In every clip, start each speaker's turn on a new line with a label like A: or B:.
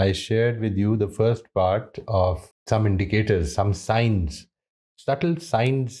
A: I shared with you the first part of some indicators, some signs, subtle signs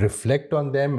A: reflect on them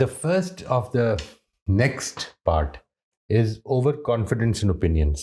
A: The first of the next part is overconfidence in opinions.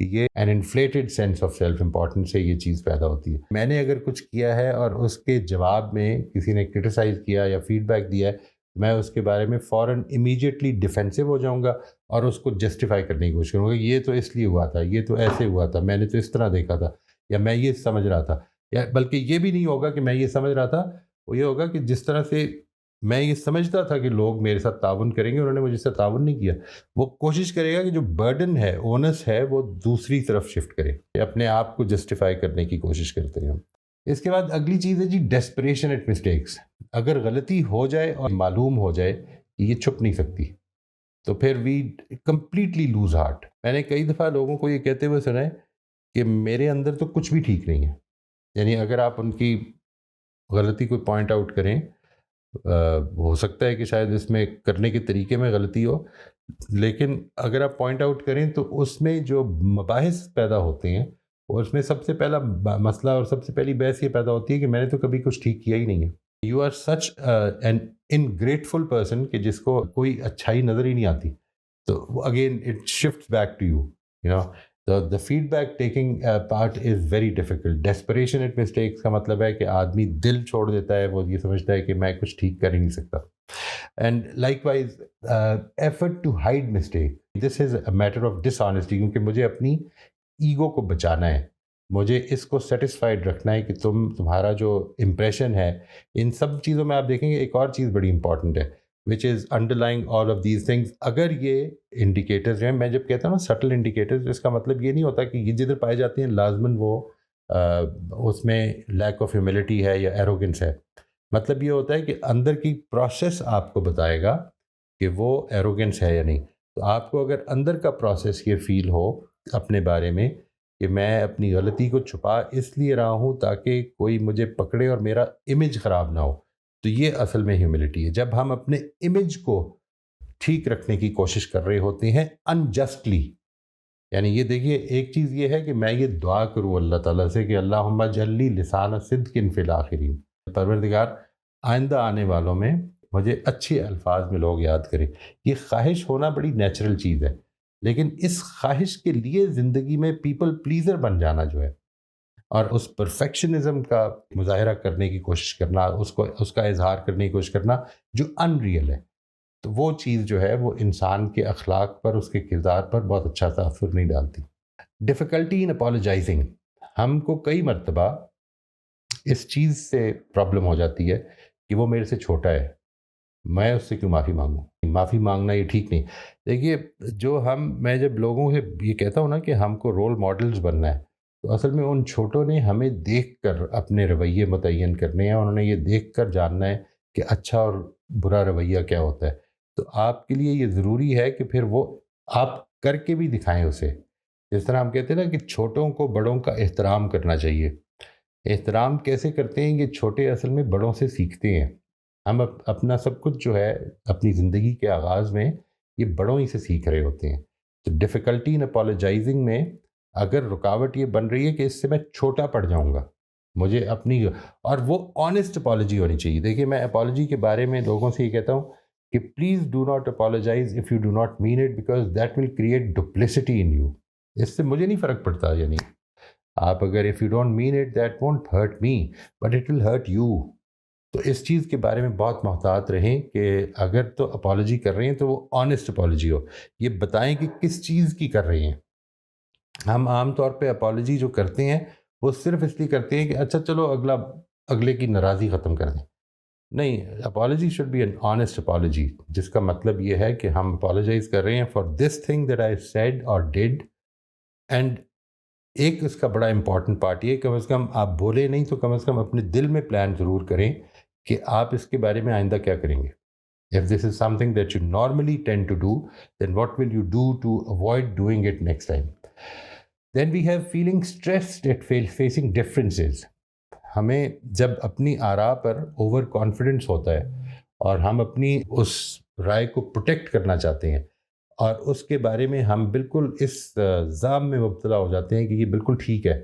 A: یہ an inflated sense of self importance سے یہ چیز پیدا ہوتی ہے. میں نے اگر کچھ کیا ہے اور اس کے جواب میں کسی نے کرٹیسائز کیا یا فیڈ بیک دیا ہے، میں اس کے بارے میں فوراً امیجیٹلی ڈیفینسو ہو جاؤں گا اور اس کو جسٹیفائی کرنے کی کوشش کروں گا. یہ تو اس لیے ہوا تھا، یہ تو ایسے ہوا تھا، میں نے تو اس طرح دیکھا تھا، یا میں یہ سمجھ رہا تھا. یا بلکہ یہ بھی نہیں ہوگا کہ میں یہ سمجھ رہا تھا، وہ یہ ہوگا کہ جس طرح سے میں یہ سمجھتا تھا کہ لوگ میرے ساتھ تعاون کریں گے، انہوں نے مجھ سے تعاون نہیں کیا. وہ کوشش کرے گا کہ جو برڈن ہے، اونس ہے، وہ دوسری طرف شفٹ کرے، اپنے آپ کو جسٹیفائی کرنے کی کوشش کرتے ہیں. اس کے بعد اگلی چیز ہے جی ڈیسپریشن ایٹ مسٹیکس. اگر غلطی ہو جائے اور معلوم ہو جائے کہ یہ چھپ نہیں سکتی، تو پھر وی کمپلیٹلی لوز ہارٹ. میں نے کئی دفعہ لوگوں کو یہ کہتے ہوئے سنا ہے کہ میرے اندر تو کچھ بھی ٹھیک نہیں ہے. یعنی اگر آپ ان کی غلطی کو پوائنٹ آؤٹ کریں، ہو سکتا ہے کہ شاید اس میں کرنے کے طریقے میں غلطی ہو، لیکن اگر آپ پوائنٹ آؤٹ کریں تو اس میں جو مباحث پیدا ہوتے ہیں، اور اس میں سب سے پہلا مسئلہ اور سب سے پہلی بحث یہ پیدا ہوتی ہے کہ میں نے تو کبھی کچھ ٹھیک کیا ہی نہیں ہے. You are such an ungrateful person کہ جس کو کوئی اچھائی نظر ہی نہیں آتی. تو again it shift back to you know. The feedback taking part is very difficult. Desperation at mistakes کا مطلب ہے کہ آدمی دل چھوڑ دیتا ہے، وہ یہ سمجھتا ہے کہ میں کچھ ٹھیک کر ہی نہیں سکتا. And likewise, effort to hide mistake. This is a matter of dishonesty, کیونکہ مجھے اپنی ایگو کو بچانا ہے، مجھے اس کو سیٹسفائیڈ رکھنا ہے کہ تمہارا جو امپریشن ہے. ان سب چیزوں میں آپ دیکھیں گے ایک اور چیز بڑی امپورٹنٹ ہے which is underlying all of these things. اگر یہ انڈیکیٹرز ہیں، میں جب کہتا ہوں نا سٹل انڈیکیٹرز، اس کا مطلب یہ نہیں ہوتا کہ یہ جدھر پائے جاتے ہیں لازماً وہ اس میں لیک آف ہیوملٹی ہے یا ایروگنس ہے. مطلب یہ ہوتا ہے کہ اندر کی پروسیس آپ کو بتائے گا کہ وہ ایروگنس ہے یا نہیں. تو آپ کو اگر اندر کا پروسیس یہ فیل ہو اپنے بارے میں کہ میں اپنی غلطی کو چھپا اس لیے رہا ہوں تاکہ کوئی مجھے پکڑے اور میرا امیج خراب نہ ہو، تو یہ اصل میں ہیوملٹی ہے. جب ہم اپنے امیج کو ٹھیک رکھنے کی کوشش کر رہے ہوتے ہیں انجسٹلی، یعنی یہ دیکھیے ایک چیز یہ ہے کہ میں یہ دعا کروں اللہ تعالیٰ سے کہ اللہم جلی لسان صدق فی الاخرین، پروردگار آئندہ آنے والوں میں مجھے اچھے الفاظ میں لوگ یاد کریں. یہ خواہش ہونا بڑی نیچرل چیز ہے، لیکن اس خواہش کے لیے زندگی میں پیپل پلیزر بن جانا جو ہے اور اس پرفیکشنزم کا مظاہرہ کرنے کی کوشش کرنا، اس کا اظہار کرنے کی کوشش کرنا جو ان ریئل ہے، تو وہ چیز جو ہے وہ انسان کے اخلاق پر، اس کے کردار پر بہت اچھا تاثر نہیں ڈالتی. Difficulty in apologising. ہم کو کئی مرتبہ اس چیز سے پرابلم ہو جاتی ہے کہ وہ میرے سے چھوٹا ہے، میں اس سے کیوں معافی مانگوں. معافی مانگنا یہ ٹھیک نہیں. دیکھیے میں جب لوگوں سے یہ کہتا ہوں نا کہ ہم کو رول ماڈلز بننا ہے، تو اصل میں ان چھوٹوں نے ہمیں دیکھ کر اپنے رویے متعین کرنے ہیں، انہوں نے یہ دیکھ کر جاننا ہے کہ اچھا اور برا رویہ کیا ہوتا ہے. تو آپ کے لیے یہ ضروری ہے کہ پھر وہ آپ کر کے بھی دکھائیں اسے. جس طرح ہم کہتے ہیں نا کہ چھوٹوں کو بڑوں کا احترام کرنا چاہیے. احترام کیسے کرتے ہیں؟ یہ چھوٹے اصل میں بڑوں سے سیکھتے ہیں. ہم اپنا سب کچھ جو ہے اپنی زندگی کے آغاز میں یہ بڑوں ہی سے سیکھ رہے ہوتے ہیں. تو ڈیفیکلٹی ان اپالوجائزنگ میں اگر رکاوٹ یہ بن رہی ہے کہ اس سے میں چھوٹا پڑ جاؤں گا، مجھے اپنی، اور وہ آنیسٹ اپالوجی ہونی چاہیے. دیکھیے میں اپالوجی کے بارے میں لوگوں سے یہ کہتا ہوں کہ please do not apologise if you do not mean it, because that will create duplicity in you. اس سے مجھے نہیں فرق پڑتا، یعنی آپ اگر if you don't mean it that won't hurt me but it will hurt you. تو اس چیز کے بارے میں بہت محتاط رہیں کہ اگر تو اپالوجی کر رہے ہیں تو وہ آنیسٹ اپالوجی ہو. یہ بتائیں کہ کس چیز کی کر رہے ہیں. ہم عام طور پہ اپالوجی جو کرتے ہیں وہ صرف اس لیے کرتے ہیں کہ اچھا چلو اگلے کی ناراضی ختم کر دیں. نہیں، apology should be an honest apology, جس کا مطلب یہ ہے کہ ہم اپالوجائز کر رہے ہیں for this thing that I said اور ڈیڈ. اینڈ ایک اس کا بڑا امپورٹنٹ پارٹ یہ، کم از کم آپ بولے نہیں تو کم از کم اپنے دل میں پلان ضرور کریں کہ آپ اس کے بارے میں آئندہ کیا کریں گے. If this is something that you normally tend to do, then what will you do to avoid doing it next time? Then we have feeling stressed at facing differences. ہمیں جب اپنی آراء پر اوور کانفیڈنس ہوتا ہے اور ہم اپنی اس رائے کو protect کرنا چاہتے ہیں اور اس کے بارے میں ہم بالکل اس ضام میں مبتلا ہو جاتے ہیں کہ یہ بالکل ٹھیک ہے،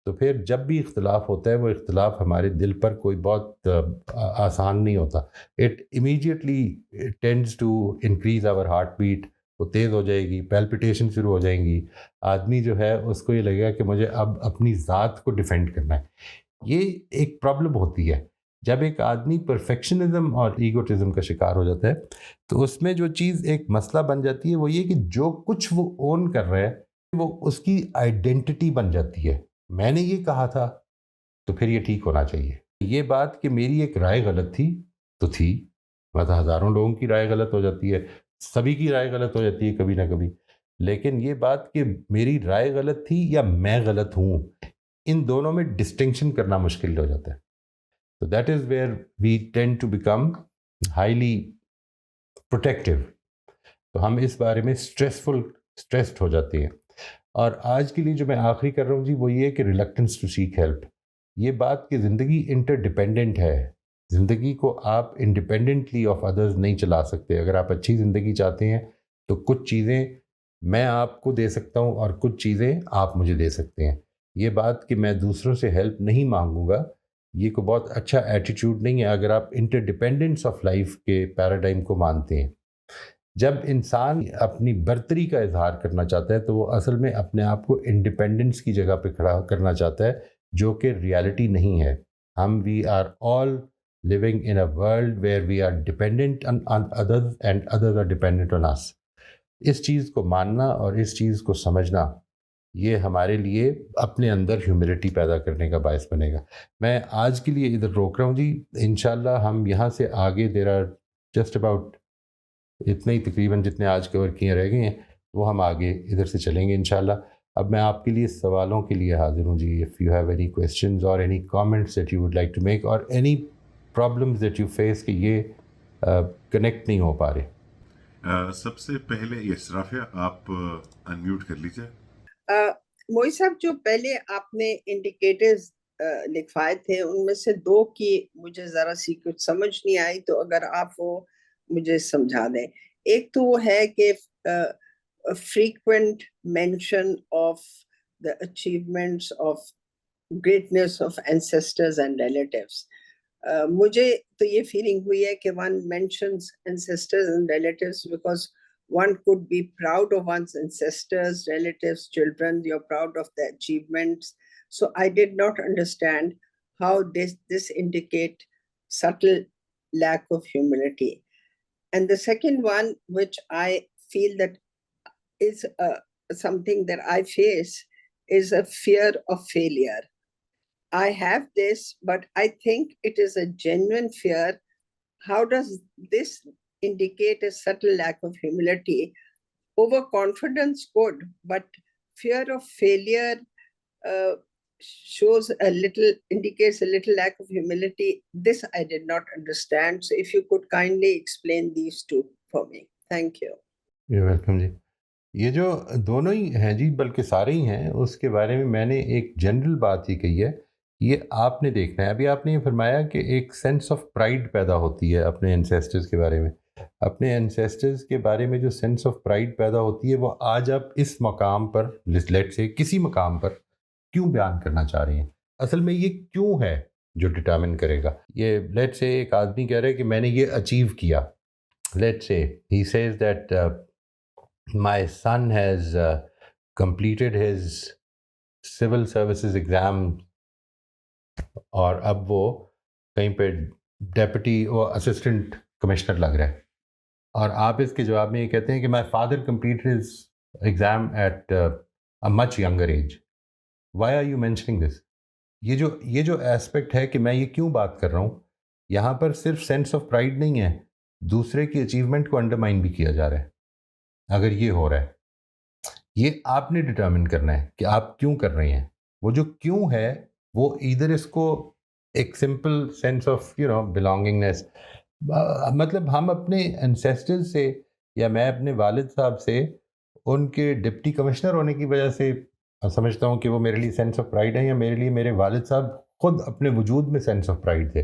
A: تو پھر جب بھی اختلاف ہوتا ہے وہ اختلاف ہمارے دل پر کوئی بہت آسان نہیں ہوتا. It immediately tends to increase our heart beat وہ تیز ہو جائے گی, پیلپٹیشن شروع ہو جائیں گی. آدمی جو ہے اس کو یہ لگے گا کہ مجھے اب اپنی ذات کو ڈیفینڈ کرنا ہے. یہ ایک پرابلم ہوتی ہے جب ایک آدمی پرفیکشنزم اور ایگوٹزم کا شکار ہو جاتا ہے. تو اس میں جو چیز ایک مسئلہ بن جاتی ہے وہ یہ کہ جو کچھ وہ اون کر رہا ہے وہ اس کی آئیڈینٹی بن جاتی ہے. میں نے یہ کہا تھا تو پھر یہ ٹھیک ہونا چاہیے. یہ بات کہ میری ایک رائے غلط تھی تو تھی, مطلب ہزاروں لوگوں کی رائے غلط ہو جاتی ہے, سبھی کی رائے غلط ہو جاتی ہے کبھی نہ کبھی, لیکن یہ بات کہ میری رائے غلط تھی یا میں غلط ہوں, ان دونوں میں ڈسٹنکشن کرنا مشکل ہو جاتا ہے. تو that is where we tend to become highly protective. تو ہم اس بارے میں اسٹریسڈ ہو جاتے ہیں. اور آج کے لیے جو میں آخری کر رہا ہوں جی وہ یہ کہ ریلکٹنس ٹو سیک ہیلپ. یہ بات کہ زندگی انٹر ڈپینڈنٹ ہے, زندگی کو آپ انڈیپینڈنٹلی آف ادرز نہیں چلا سکتے. اگر آپ اچھی زندگی چاہتے ہیں تو کچھ چیزیں میں آپ کو دے سکتا ہوں اور کچھ چیزیں آپ مجھے دے سکتے ہیں. یہ بات کہ میں دوسروں سے ہیلپ نہیں مانگوں گا, یہ کوئی بہت اچھا ایٹیٹیوڈ نہیں ہے اگر آپ انٹر ڈپینڈنس آف لائف کے پیراڈائم کو مانتے ہیں. جب انسان اپنی برتری کا اظہار کرنا چاہتا ہے تو وہ اصل میں اپنے آپ کو انڈیپینڈنس کی جگہ پہ کھڑا کرنا چاہتا ہے, جو کہ ریالٹی نہیں ہے. We are all living in a world where we are dependent on others and others are dependent on us. اس چیز کو ماننا اور اس چیز کو سمجھنا یہ ہمارے لیے اپنے اندر ہیوملٹی پیدا کرنے کا باعث بنے گا. میں آج کے لیے ادھر روک رہا ہوں جی. انشاءاللہ ہم یہاں سے آگے دیر آر جسٹ اباؤٹ اتنے ہی تقریباً جتنے آج کور کیے رہ گئے ہیں وہ ہم آگے ادھر سے چلیں گے انشاءاللہ. اب میں آپ کے لیے سوالوں کے لیے حاضر ہوں جی. If you have any questions or any comments that you would like to make or any problems that you face کہ یہ کنیکٹ نہیں ہو پا رہے.
B: سب سے پہلے یس رافیہ آپ انمیوٹ کر لیجیے.
C: موئی صاحب جو پہلے آپ نے انڈیکیٹرز لکھوائے تھے ان میں سے دو کی مجھے ذرا سی کچھ سمجھ نہیں آئی, تو اگر آپ وہ مجھے سمجھا دیں. ایک تو وہ ہے کہ frequent mention of the achievements of greatness of ancestors and relatives. مجھے تو یہ فیلنگ ہوئی ہے کہ one mentions ancestors and relatives because one could be proud of one's ancestors, relatives, children. You're proud of their achievements. So I did not understand how this indicate subtle lack of humility. And the second one, which I feel that is something that I face, is a fear of failure. I have this, but I think it is a genuine fear. How does this indicate a subtle lack of humility? Overconfidence could, but fear of failure indicates a little lack of humility. This I did not understand. So if you could kindly explain these two for me. Thank you.
A: You're welcome جی. یہ جو دونوں ہی ہیں جی بلکہ سارے ہی ہیں, اس کے بارے میں میں نے ایک جنرل بات ہی کہی ہے. یہ آپ نے دیکھنا ہے. ابھی آپ نے یہ فرمایا کہ ایک سینس آف پرائڈ پیدا ہوتی ہے اپنے انسیسٹرز کے بارے میں. اپنے انسیسٹرز کے بارے میں جو سینس آف پرائڈ پیدا ہوتی ہے وہ آج آپ اس مقام پر لیٹ سے کسی مقام پر کیوں بیان کرنا چاہ رہے ہیں. اصل میں یہ کیوں ہے جو ڈٹرمن کرے گا. یہ لیٹ سے ایک آدمی کہہ رہا ہے کہ میں نے یہ اچیو کیا. Let say he says that my son has completed his civil services exam اور اب وہ کہیں پہ ڈیپٹی اور اسسٹنٹ کمشنر لگ رہا ہے, اور آپ اس کے جواب میں یہ کہتے ہیں کہ my father completed his exam at a much younger age. Why are you mentioning this? یہ جو ایسپیکٹ ہے کہ میں یہ کیوں بات کر رہا ہوں, یہاں پر صرف سینس آف پرائڈ نہیں ہے, دوسرے کی اچیومنٹ کو انڈرمائن بھی کیا جا رہا ہے. اگر یہ ہو رہا ہے, یہ آپ نے ڈٹرمن کرنا ہے کہ آپ کیوں کر رہے ہیں. وہ جو کیوں ہے وہ ادھر اس کو ایک سمپل سینس آف بلانگنگنیس, مطلب ہم اپنے انسیسٹرز سے یا میں اپنے والد صاحب سے ان کے ڈپٹی کمشنر ہونے کی وجہ سے سمجھتا ہوں کہ وہ میرے لیے سینس آف پرائڈ ہے, یا میرے لیے میرے والد صاحب خود اپنے وجود میں سینس آف پرائڈ تھے.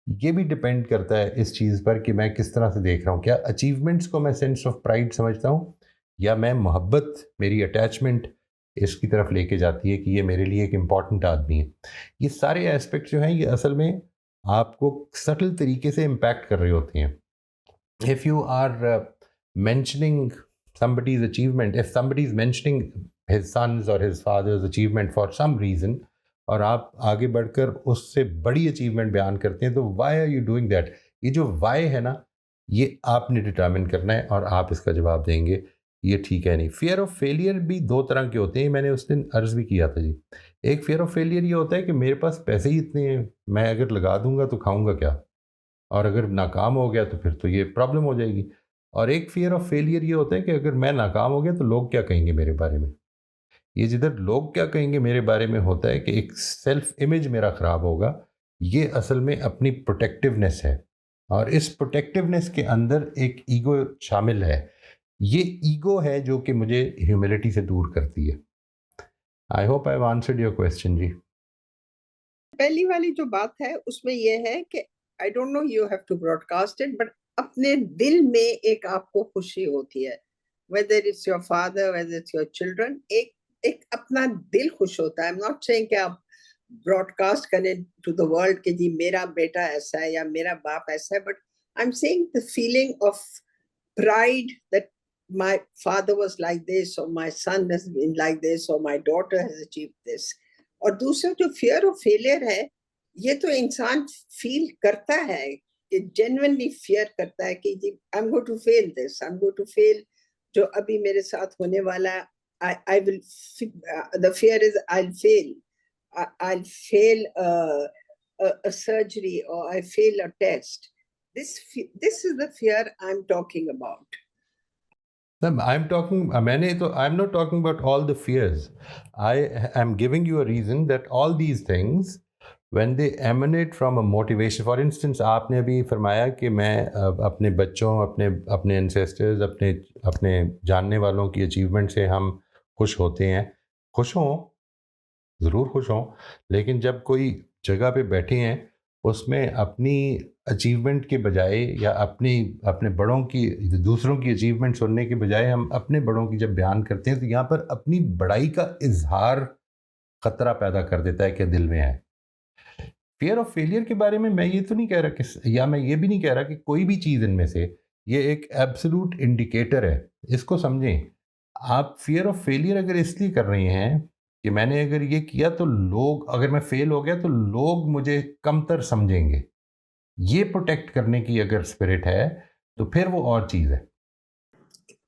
A: یہ بھی ڈپینڈ کرتا ہے اس چیز پر کہ میں کس طرح سے دیکھ رہا ہوں. کیا اچیومنٹس کو میں سینس آف پرائڈ سمجھتا ہوں, یا میں محبت, میری اٹیچمنٹ اس کی طرف لے کے جاتی ہے کہ یہ میرے لیے ایک امپورٹنٹ آدمی ہے. یہ سارے ایسپیکٹ جو ہیں یہ اصل میں آپ کو سٹل طریقے سے امپیکٹ کر رہے ہوتے ہیں. If you are mentioning somebody's achievement, if somebody is mentioning his son's or his father's achievement for some reason, اور آپ آگے بڑھ کر اس سے بڑی اچیومنٹ بیان کرتے ہیں, تو why are you doing that? یہ جو وائی ہے نا, یہ آپ نے ڈٹرمن کرنا ہے اور آپ اس کا جواب دیں گے یہ ٹھیک ہے نہیں. فیئر آف فیلئر بھی دو طرح کے ہوتے ہیں, میں نے اس دن عرض بھی کیا تھا جی. ایک فیئر آف فیلئر یہ ہوتا ہے کہ میرے پاس پیسے ہی اتنے ہیں, میں اگر لگا دوں گا تو کھاؤں گا کیا, اور اگر ناکام ہو گیا تو پھر تو یہ پرابلم ہو جائے گی. اور ایک فیئر آف فیلئر یہ ہوتا ہے کہ اگر میں ناکام ہو گیا تو لوگ کیا کہیں گے میرے بارے میں. یہ جدھر لوگ کیا کہیں گے میرے بارے میں ہوتا ہے کہ ایک سیلف امیج میرا خراب ہوگا, یہ اصل میں اپنی پروٹیکٹیونیس ہے, اور اس پروٹیکٹیونیس کے اندر ایک ایگو شامل ہے. یہ ایگو ہے جو کہ مجھے ہیوملٹی سے دور کرتی ہے. I hope I have answered your question جی.
C: پہلی والی جو بات ہے اس میں یہ ہے کہ I don't know you have to broadcast it, but اپنے دل میں ایک آپ کو خوشی ہوتی ہے, whether it's your father, whether it's your children, ایک اپنا دل خوش ہوتا ہے. I'm not saying کہ آپ broadcast کریں to the world کہ جی میرا بیٹا ایسا ہے یا میرا باپ ایسا ہے, but I'm saying the feeling of pride that my father was like this, or my son has been like this, or my daughter has achieved this. اور دوسرا جو فیئر آف فیلئر ہے, یہ تو انسان فیل کرتا ہے کہ جینوئنلی فیئر کرتا ہے کہ جی I'm going to fail this, I'm going to fail جو ابھی میرے ساتھ ہونے والا. I will, the fear is I'll fail a surgery, or I fail a test. This is the fear I'm talking about.
A: I'm not talking about all the fears. I am giving you a reason that all these things, when they emanate from a motivation, for instance, آپ نے ابھی فرمایا کہ میں اپنے بچوں, اپنے انسیسٹرز, اپنے جاننے والوں کی اچیومنٹ سے ہم خوش ہوتے ہیں. خوش ہوں, ضرور خوش ہوں, لیکن جب کوئی جگہ پہ بیٹھے ہیں اس میں اپنی اچیومنٹ کے بجائے یا اپنے بڑوں کی, دوسروں کی اچیومنٹ سننے کے بجائے ہم اپنے بڑوں کی جب بیان کرتے ہیں تو یہاں پر اپنی بڑائی کا اظہار خطرہ پیدا کر دیتا ہے کہ دل میں ہے. فیئر آف فیلئر کے بارے میں میں یہ تو نہیں کہہ رہا کہ, یا میں یہ بھی نہیں کہہ رہا کہ کوئی بھی چیز ان میں سے یہ ایک ایبسولوٹ انڈیکیٹر ہے. اس کو سمجھیں, آپ فیئر آف فیلئر اگر اس لیے کر رہے ہیں کہ میں نے اگر یہ کیا تو لوگ, اگر میں فیل ہو گیا تو لوگ مجھے کمتر سمجھیں گے, یہ پروٹیکٹ کرنے کی اگر اسپرٹ ہے تو پھر وہ اور چیز ہے.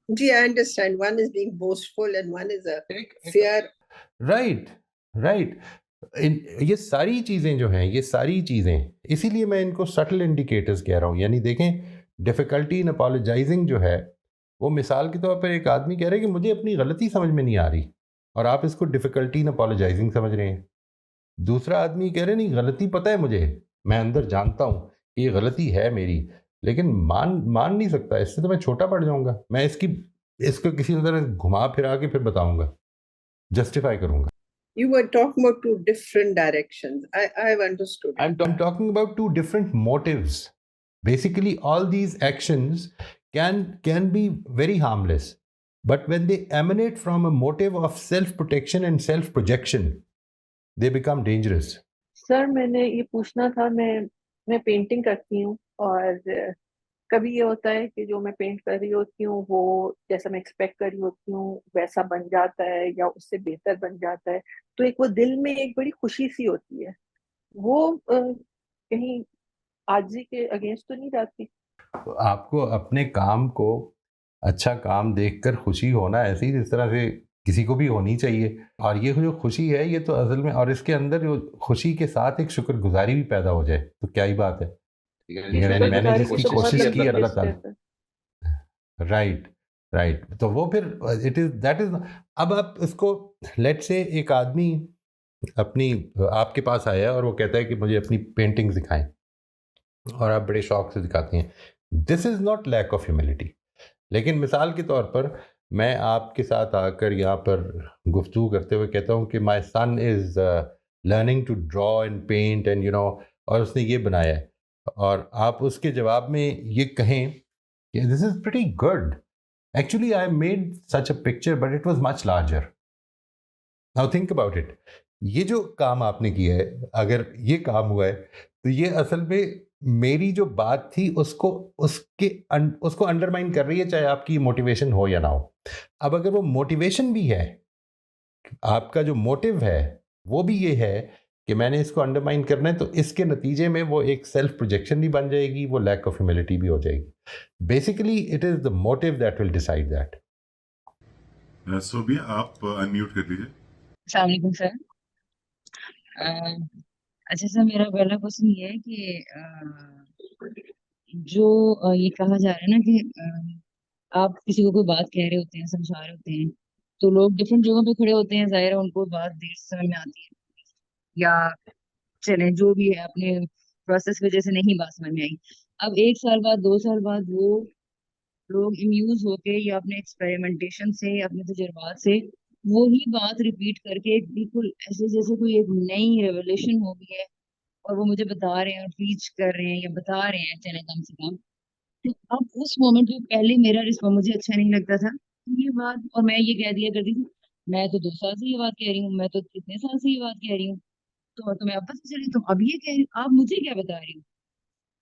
C: جی I understand, one is being boastful and one is a fear.
A: Right. یہ ساری چیزیں جو ہیں, یہ ساری چیزیں, اسی لیے میں ان کو سٹل انڈیکیٹرز کہہ رہا ہوں. یعنی دیکھیں, ڈیفیکلٹی ان اپالوجائزنگ جو ہے, وہ مثال کے طور پر ایک آدمی کہہ رہے کہ مجھے اپنی غلطی سمجھ میں نہیں آ رہی, اور آپ اس کو ڈیفیکلٹی ان اپالوجائزنگ سمجھ رہے ہیں. دوسرا آدمی کہہ رہے نہیں, غلطی پتہ ہے مجھے, میں اندر جانتا ہوں کہ یہ غلطی ہے میری, لیکن مان نہیں سکتا, اس سے تو میں چھوٹا پڑ جاؤں گا, میں اس کو کسی طرح گھما پھرا کے پھر بتاؤں گا, جسٹیفائی کروں گا.
C: You were talking about two different directions. I've understood.
A: I'm talking about two different motives. Basically, all these actions can be very harmless, but when they emanate from a motive of self-protection and self-projection, they become dangerous.
D: سر میں نے یہ پوچھنا تھا, میں painting کرتی ہوں, اور کبھی یہ ہوتا ہے کہ جو میں پینٹ کر رہی ہوتی ہوں وہ جیسا میں ایکسپیکٹ کر رہی ہوتی ہوں ویسا بن جاتا ہے یا اس سے بہتر بن جاتا ہے, تو ایک وہ دل میں ایک بڑی خوشی سی ہوتی ہے. وہ کہیں عاجزی کے اگینسٹ تو نہیں جاتی؟
A: آپ کو اپنے کام کو اچھا کام دیکھ کر خوشی ہونا ایسی جس طرح سے کسی کو بھی ہونی چاہیے, اور یہ جو خوشی ہے یہ تو اصل میں, اور اس کے اندر جو خوشی کے ساتھ ایک شکر گزاری بھی پیدا ہو جائے تو کیا ہی بات ہے. میں نے جس کی کوشش کی اللہ تعالیٰ, رائٹ, تو وہ پھر دیٹ از. اب آپ اس کو لیٹ سے ایک آدمی آپ کے پاس آیا اور وہ کہتا ہے کہ مجھے اپنی پینٹنگ دکھائیں, اور آپ بڑے شوق سے دکھاتے ہیں. This is not lack of humility. لیکن مثال کے طور پر میں آپ کے ساتھ آ کر یہاں پر گفتگو کرتے ہوئے کہتا ہوں کہ my son is learning to draw and paint and اور اس نے یہ بنایا ہے, اور آپ اس کے جواب میں یہ کہیں کہ this is pretty good, actually I made such a picture but it was much larger. Now think about it. یہ جو کام آپ نے کیا ہے, اگر یہ کام ہوا ہے تو یہ اصل میں میری جو بات تھی اس کو انڈرمائن کر رہی ہے، چاہے آپ کی موٹیویشن ہو یا نہ ہو. اب اگر وہ موٹیویشن بھی ہے، آپ کا جو موٹیو ہے وہ بھی یہ ہے کہ میں نے اس کو انڈرمائن کرنا ہے، تو اس کے نتیجے میں وہ ایک سیلف پروجیکشن بھی بن جائے گی، وہ لیک آف ہیوملٹی بھی ہو جائے گی. Basically it is the motive that will decide that.
B: Sobia آپ انمیوٹ کر لیجیے.
E: السلام علیکم سر. اچھا سر، میرا پہلا کوشچن یہ ہے کہ جو یہ کہا جا رہا ہے نا کہ آپ کسی کو کوئی بات کہہ رہے ہوتے ہیں، سمجھا رہے ہوتے ہیں، تو لوگ ڈفرینٹ جگہوں پہ کھڑے ہوتے ہیں، ظاہر ہے ان کو بات دیر سے سمجھ میں آتی ہے، یا چلیں جو بھی ہے اپنے پروسیس کی وجہ سے نہیں بات سمجھ میں آئی. اب 1 سال بعد 2 سال بعد وہ لوگ امیوز ہو کے یا اپنے ایکسپیریمنٹیشن سے یا اپنے تجربات سے وہی بات ریپیٹ کر کے بالکل ایسے جیسے کوئی ایک نئی ریولیوشن ہو گئی ہے اور وہ مجھے بتا رہے ہیں اور ٹیچ کر رہے ہیں یا بتا رہے ہیں، چلے کم سے کم. تو اب اس مومنٹ جو پہلے میرا رسپانس مجھے اچھا نہیں لگتا تھا یہ بات، اور میں یہ کہہ دیا کرتی تھی میں تو 2 سال سے یہ بات کہہ رہی ہوں، میں تو اتنے سال سے یہ بات کہہ رہی ہوں، تو تمہیں اب پتہ چلی، تم اب یہ کہہ رہی ہو، آپ مجھے کیا بتا رہی ہو.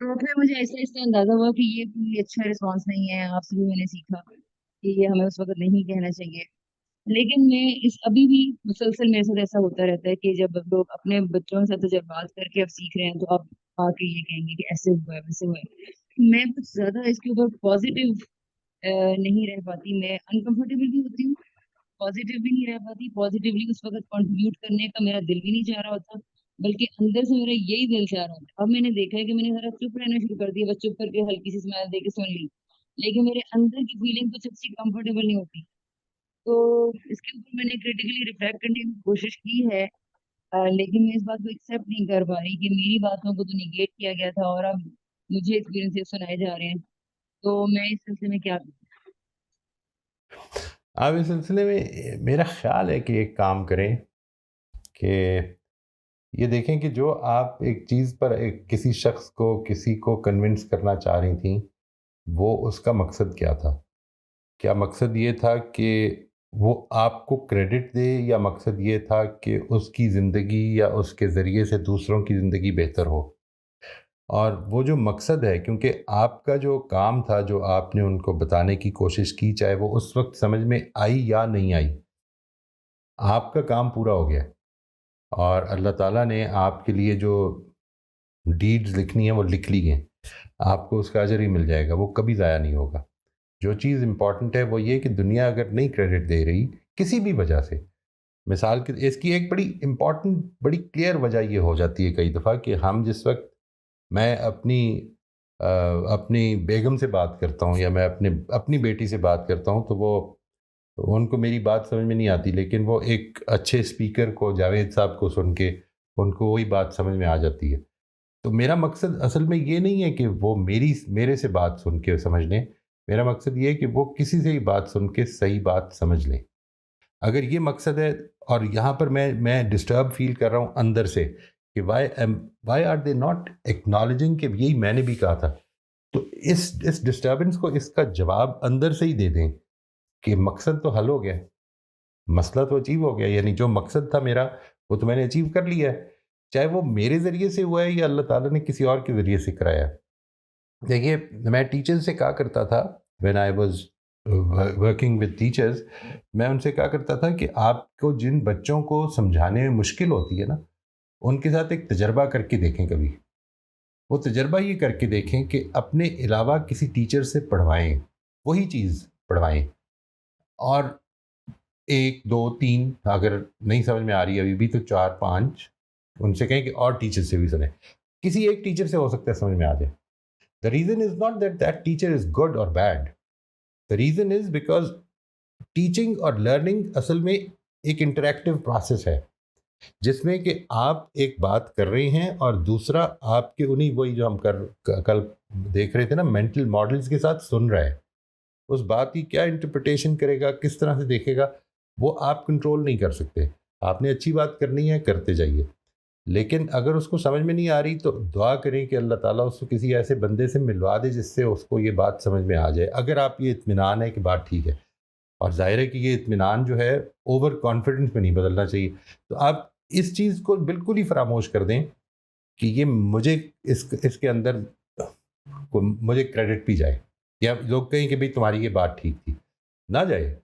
E: تو پھر مجھے ایسا ایسا اندازہ ہوا کہ یہ کوئی اچھا رسپانس نہیں ہے. آپ سے بھی میں نے سیکھا کہ یہ ہمیں اس وقت نہیں کہنا چاہیے. لیکن میں ابھی بھی مسلسل میرے ساتھ ایسا ہوتا رہتا ہے کہ جب لوگ اپنے بچوں سے تجربات کر کے اب سیکھ رہے ہیں تو اب آ کے یہ کہیں گے کہ ایسے ہوا ہے ویسے ہوا ہے. میں کچھ زیادہ اس کے اوپر پازیٹیو نہیں رہ پاتی. میں انکمفرٹیبل بھی ہوتی ہوں، پازیٹیو بھی نہیں رہ پاتی. پازیٹیولی اس وقت کنٹریبیوٹ کرنے کا میرا دل بھی نہیں چاہ رہا ہوتا، بلکہ اندر سے میرا یہی دل چاہ رہا ہوتا ہے. اب میں نے دیکھا ہے کہ میں نے ذرا چپ رہنا شروع کر دیا، بس چپ کر کے ہلکی سی اسمائل دے کے سن لی، لیکن میرے اندر کی فیلنگ کچھ اچھی کمفرٹیبل نہیں ہوتی. تو اس کے اوپر میں نے کریٹیکلی ریفلیکٹ کرنے کی کوشش کی ہے، لیکن میں اس بات کو ایکسیپٹ نہیں کر پا رہی کہ میری باتوں کو تو نیگیٹ کیا گیا تھا اور اب مجھے ایکسپیرینس سنائے جا رہے ہیں. تو میں اس سلسلے میں کیا کروں؟
A: آپ اس سلسلے میں میرا خیال ہے کہ ایک کام کریں کہ یہ دیکھیں کہ جو آپ ایک چیز پر کسی شخص کو کسی کو کنونس کرنا چاہ رہی تھیں، وہ اس کا مقصد کیا تھا. کیا مقصد یہ تھا کہ وہ آپ کو کریڈٹ دے، یا مقصد یہ تھا کہ اس کی زندگی یا اس کے ذریعے سے دوسروں کی زندگی بہتر ہو. اور وہ جو مقصد ہے، کیونکہ آپ کا جو کام تھا جو آپ نے ان کو بتانے کی کوشش کی، چاہے وہ اس وقت سمجھ میں آئی یا نہیں آئی، آپ کا کام پورا ہو گیا. اور اللہ تعالیٰ نے آپ کے لیے جو ڈیڈز لکھنی ہیں وہ لکھ لی ہیں. آپ کو اس کا اجر ہی مل جائے گا، وہ کبھی ضائع نہیں ہوگا. جو چیز امپورٹنٹ ہے وہ یہ کہ دنیا اگر نہیں کریڈٹ دے رہی کسی بھی وجہ سے، مثال کے اس کی ایک بڑی امپورٹنٹ بڑی کلیئر وجہ یہ ہو جاتی ہے کئی دفعہ کہ ہم جس وقت میں اپنی بیگم سے بات کرتا ہوں یا میں اپنی بیٹی سے بات کرتا ہوں تو وہ ان کو میری بات سمجھ میں نہیں آتی، لیکن وہ ایک اچھے اسپیکر کو، جاوید صاحب کو سن کے ان کو وہی بات سمجھ میں آ جاتی ہے. تو میرا مقصد اصل میں یہ نہیں ہے کہ وہ میرے سے بات سن کے سمجھ لیں. میرا مقصد یہ ہے کہ وہ کسی سے ہی بات سن کے صحیح بات سمجھ لیں. اگر یہ مقصد ہے، اور یہاں پر میں ڈسٹرب فیل کر رہا ہوں اندر سے کہ why are they not acknowledging کہ یہی میں نے بھی کہا تھا، تو اس ڈسٹربنس کو اس کا جواب اندر سے ہی دے دیں کہ مقصد تو حل ہو گیا، مسئلہ تو اچیو ہو گیا. یعنی جو مقصد تھا میرا وہ تو میں نے اچیو کر لیا ہے، چاہے وہ میرے ذریعے سے ہوا ہے یا اللہ تعالیٰ نے کسی اور کے ذریعے سے کرایا. دیکھیے، میں ٹیچر سے کہا کرتا تھا when I was working with teachers، میں ان سے کہا کرتا تھا کہ آپ کو جن بچوں کو سمجھانے میں مشکل ہوتی ہے نا، ان کے ساتھ ایک تجربہ کر کے دیکھیں. کبھی وہ تجربہ یہ کر کے دیکھیں کہ اپنے علاوہ کسی ٹیچر سے پڑھوائیں، وہی چیز پڑھوائیں، اور 1 2 3 اگر نہیں سمجھ میں آ رہی ابھی بھی تو 4 5 ان سے کہیں کہ اور ٹیچر سے بھی سنیں. کسی ایک ٹیچر سے ہو سکتا ہے سمجھ میں آ جائے. The reason is not that that teacher is good or bad. The reason is because teaching اور learning اصل میں ایک انٹریکٹیو پروسیس ہے، جس میں کہ آپ ایک بات کر رہے ہیں اور دوسرا آپ کے وہی جو ہم کل دیکھ رہے تھے نا، مینٹل ماڈلز کے ساتھ سن رہا ہے. اس بات کی کیا انٹرپریٹیشن کرے گا، کس طرح سے دیکھے گا، وہ آپ کنٹرول نہیں کر سکتے. آپ نے اچھی بات کرنی ہے، کرتے جائیے، لیکن اگر اس کو سمجھ میں نہیں آ رہی تو دعا کریں کہ اللہ تعالیٰ اس کو کسی ایسے بندے سے ملوا دے جس سے اس کو یہ بات سمجھ میں آ جائے. اگر آپ یہ اطمینان ہے کہ بات ٹھیک ہے، اور ظاہر ہے کہ یہ اطمینان جو ہے اوور کانفیڈنس میں نہیں بدلنا چاہیے، تو آپ اس چیز کو بالکل ہی فراموش کر دیں کہ یہ مجھے اس کے اندر مجھے کریڈٹ بھی جائے یا لوگ کہیں کہ بھئی تمہاری یہ بات ٹھیک تھی، نہ جائے.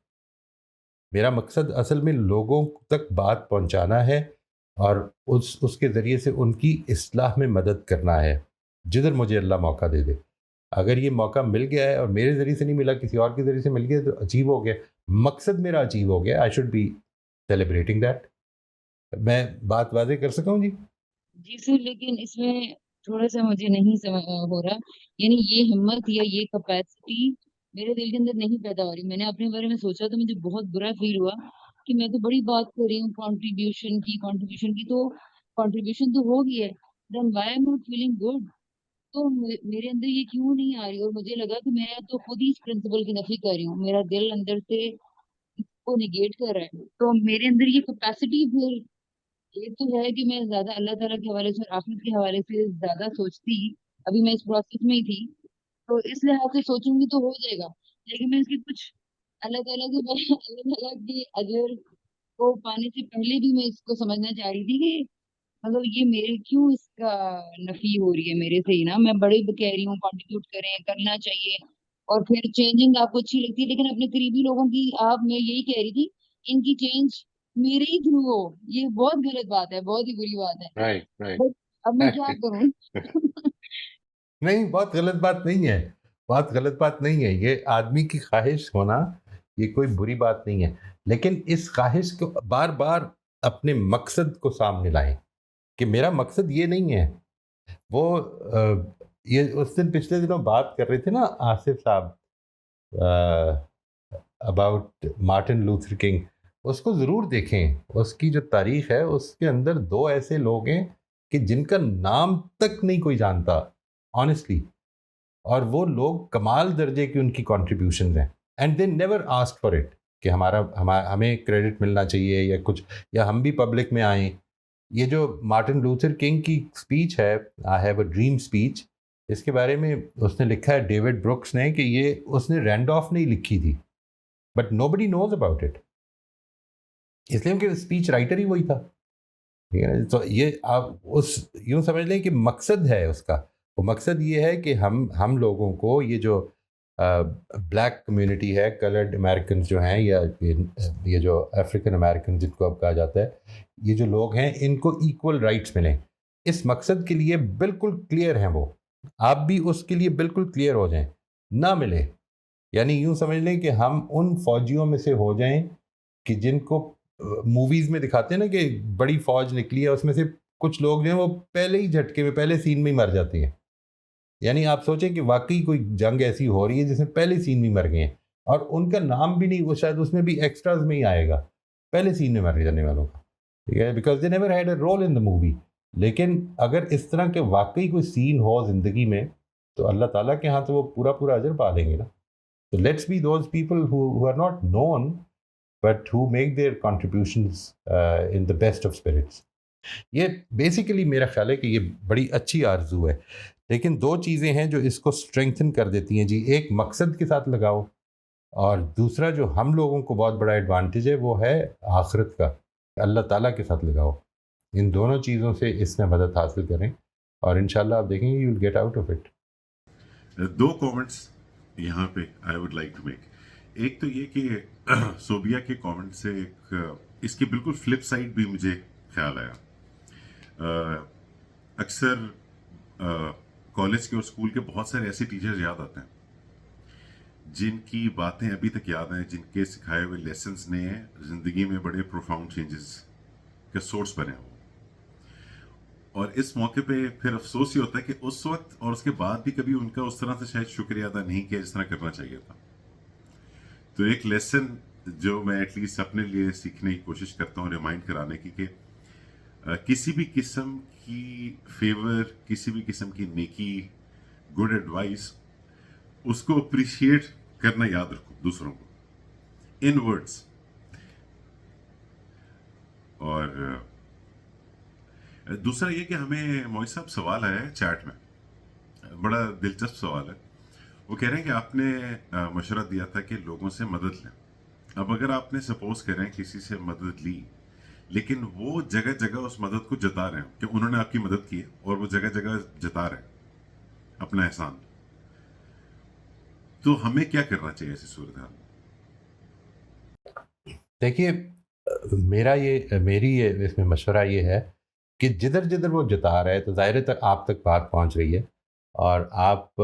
A: میرا مقصد اصل میں لوگوں تک بات پہنچانا ہے اور اس کے ذریعے سے ان کی اصلاح میں مدد کرنا ہے جدھر مجھے اللہ موقع دے دے. اگر یہ موقع مل گیا ہے اور میرے ذریعے سے نہیں ملا، کسی اور کے ذریعے سے مل گیا تو اچیو ہو گیا، مقصد میرا اچیو ہو گیا. I should be celebrating that. میں بات واضح کر سکا ہوں جی؟
E: جی سر، لیکن اس میں تھوڑا سا مجھے نہیں ہو رہا، یعنی یہ ہمت یا یہ کیپیسٹی میرے دل کے اندر نہیں پیدا ہو رہی. میں نے اپنے بارے میں سوچا تو مجھے بہت برا فیل ہوا کہ میں تو بڑی بات کر رہی ہوں کنٹریبیوشن کی، تو کنٹریبیوشن تو ہوگی ہے، then why am not feeling good. تو میرے اندر یہ کیوں نہیں آ رہی، اور مجھے لگا کہ میں تو خود ہی اس پرنسپل کی نفی کر رہی ہوں، میرا دل اندر سے اس کو نگیٹ کر رہا ہے. تو میرے اندر یہ کیپیسٹی پھر ایک تو ہے کہ میں زیادہ اللہ تعالیٰ کے حوالے سے اور آخرت کے حوالے سے زیادہ سوچتی، ابھی میں اس پروسیس میں ہی تھی، تو اس لحاظ سے سوچوں گی تو ہو جائے گا. لیکن میں اس کی کچھ اللہ تعالیٰ کے اللہ تعالیٰ کے اجر کو پانے سے پہلے بھی میں اس کو سمجھنا چاہ رہی تھی کہ مطلب یہ میرے کیوں اس کا نفی ہو رہی ہے میرے سے ہی نا. میں بڑے کہہ رہی ہوں کنٹریبیوٹ کریں، کرنا چاہیے، اور پھر چینجنگ آپ کو اچھی لگتی ہے، لیکن اپنے قریبی لوگوں کی آپ میں یہی کہہ رہی تھی ان کی چینج میرے ہی تھرو ہو. یہ بہت غلط بات ہے، بہت ہی بری بات ہے.
A: Right right.
E: بٹ اب میں کیا کروں؟
A: نہیں، بہت غلط بات نہیں ہے، بہت غلط بات نہیں ہے. یہ آدمی کی خواہش ہونا یہ کوئی بری بات نہیں ہے، لیکن اس خواہش کو بار بار اپنے مقصد کو سامنے لائیں کہ میرا مقصد یہ نہیں ہے. وہ یہ اس دن پچھلے دنوں بات کر رہے تھے نا آصف صاحب اباؤٹ مارٹن لوتھر کنگ. اس کو ضرور دیکھیں، اس کی جو تاریخ ہے اس کے اندر 2 ایسے لوگ ہیں کہ جن کا نام تک نہیں کوئی جانتا آنیسٹلی، اور وہ لوگ کمال درجے کی ان کی کنٹریبیوشنز ہیں. And they never ask for it کہ ہمیں کریڈٹ ملنا چاہیے یا کچھ، یا ہم بھی پبلک میں آئیں. یہ جو مارٹن لوتھر کنگ کی اسپیچ ہے I have a dream speech, اس کے بارے میں اس نے لکھا ہے ڈیوڈ بروکس نے کہ یہ اس نے رینڈولف نہیں لکھی تھی، but nobody knows about it, اس لیے کہ اسپیچ رائٹر ہی وہی تھا. ٹھیک ہے نا؟ تو یہ آپ یوں سمجھ لیں کہ مقصد ہے اس کا، وہ مقصد یہ ہے کہ ہم لوگوں کو یہ جو بلیک کمیونٹی ہے، کلرڈ امریکنز جو ہیں، یا یہ جو افریقن امریکن جن کو اب کہا جاتا ہے، یہ جو لوگ ہیں ان کو ایکول رائٹس ملیں. اس مقصد کے لیے بالکل کلیئر ہیں وہ، آپ بھی اس کے لیے بالکل کلیئر ہو جائیں. نہ ملے یعنی یوں سمجھ لیں کہ ہم ان فوجیوں میں سے ہو جائیں کہ جن کو موویز میں دکھاتے ہیں نا کہ بڑی فوج نکلی ہے، اس میں سے کچھ لوگ جو ہیں وہ پہلے ہی جھٹکے میں، پہلے سین میں ہی مر جاتے ہیں. یعنی آپ سوچیں کہ واقعی کوئی جنگ ایسی ہو رہی ہے جس میں پہلے سین میں مر گئے ہیں، اور ان کا نام بھی نہیں، وہ شاید اس میں بھی ایکسٹراز میں ہی آئے گا پہلے سین میں مر جانے والوں کا. ٹھیک ہے، because they never had a role in the movie. لیکن اگر اس طرح کے واقعی کوئی سین ہو زندگی میں تو اللہ تعالیٰ کے ہاں تو وہ پورا اجر پا لیں گے نا. So let's be those people who are not known but who make their contributions in the best of spirits. یہ بیسیکلی میرا خیال ہے کہ یہ بڑی اچھی آرزو ہے. لیکن 2 چیزیں ہیں جو اس کو اسٹرینگتھن کر دیتی ہیں جی. ایک مقصد کے ساتھ لگاؤ، اور دوسرا جو ہم لوگوں کو بہت بڑا ایڈوانٹیج ہے وہ ہے آخرت کا، اللہ تعالیٰ کے ساتھ لگاؤ. ان دونوں چیزوں سے اس میں مدد حاصل کریں اور انشاءاللہ آپ دیکھیں گے you will get out of it.
B: 2 comments یہاں پہ I would like to make. ایک تو یہ کہ صوبیہ کے کامنٹ سے ایک اس کی بالکل فلپ سائڈ بھی مجھے خیال آیا. اکثر کالج کے اور اسکول کے بہت سارے ایسے ٹیچرز یاد آتے ہیں جن کی باتیں ابھی تک یاد ہیں، جن کے سکھائے ہوئے لیسنز نے زندگی میں بڑے پروفاؤنڈ چینجز کے سورس بنے ہوں. اور اس موقع پہ پھر افسوس یہ ہوتا ہے کہ اس وقت اور اس کے بعد بھی کبھی ان کا اس طرح سے شاید شکریہ ادا نہیں کیا جس طرح کرنا چاہیے تھا. تو ایک لیسن جو میں ایٹ لیسٹ اپنے لیے سیکھنے کی کوشش کرتا ہوں ریمائنڈ کرانے کی، کہ کسی بھی قسم کی فیور، کسی بھی قسم کی نیکی، گڈ ایڈوائس، اس کو اپریشیٹ کرنا یاد رکھو دوسروں کو ان ورڈز. اور دوسرا یہ کہ ہمیں موئی صاحب سوال آیا ہے چیٹ میں، بڑا دلچسپ سوال ہے. وہ کہہ رہے ہیں کہ آپ نے مشورہ دیا تھا کہ لوگوں سے مدد لیں. اب اگر آپ نے سپوز کریں کسی سے مدد لی لیکن وہ جگہ جگہ اس مدد کو جتا رہے ہیں کہ انہوں نے آپ کی مدد کی ہے اور وہ جگہ جگہ جتا رہے ہیں اپنا احسان. تو ہمیں کیا کرنا چاہیے ایسی صورتحال میں؟
A: دیکھیے میری یہ اس میں مشورہ یہ ہے کہ جدھر جدھر وہ جتا رہا ہے تو ظاہر تک آپ تک بات پہنچ رہی ہے، اور آپ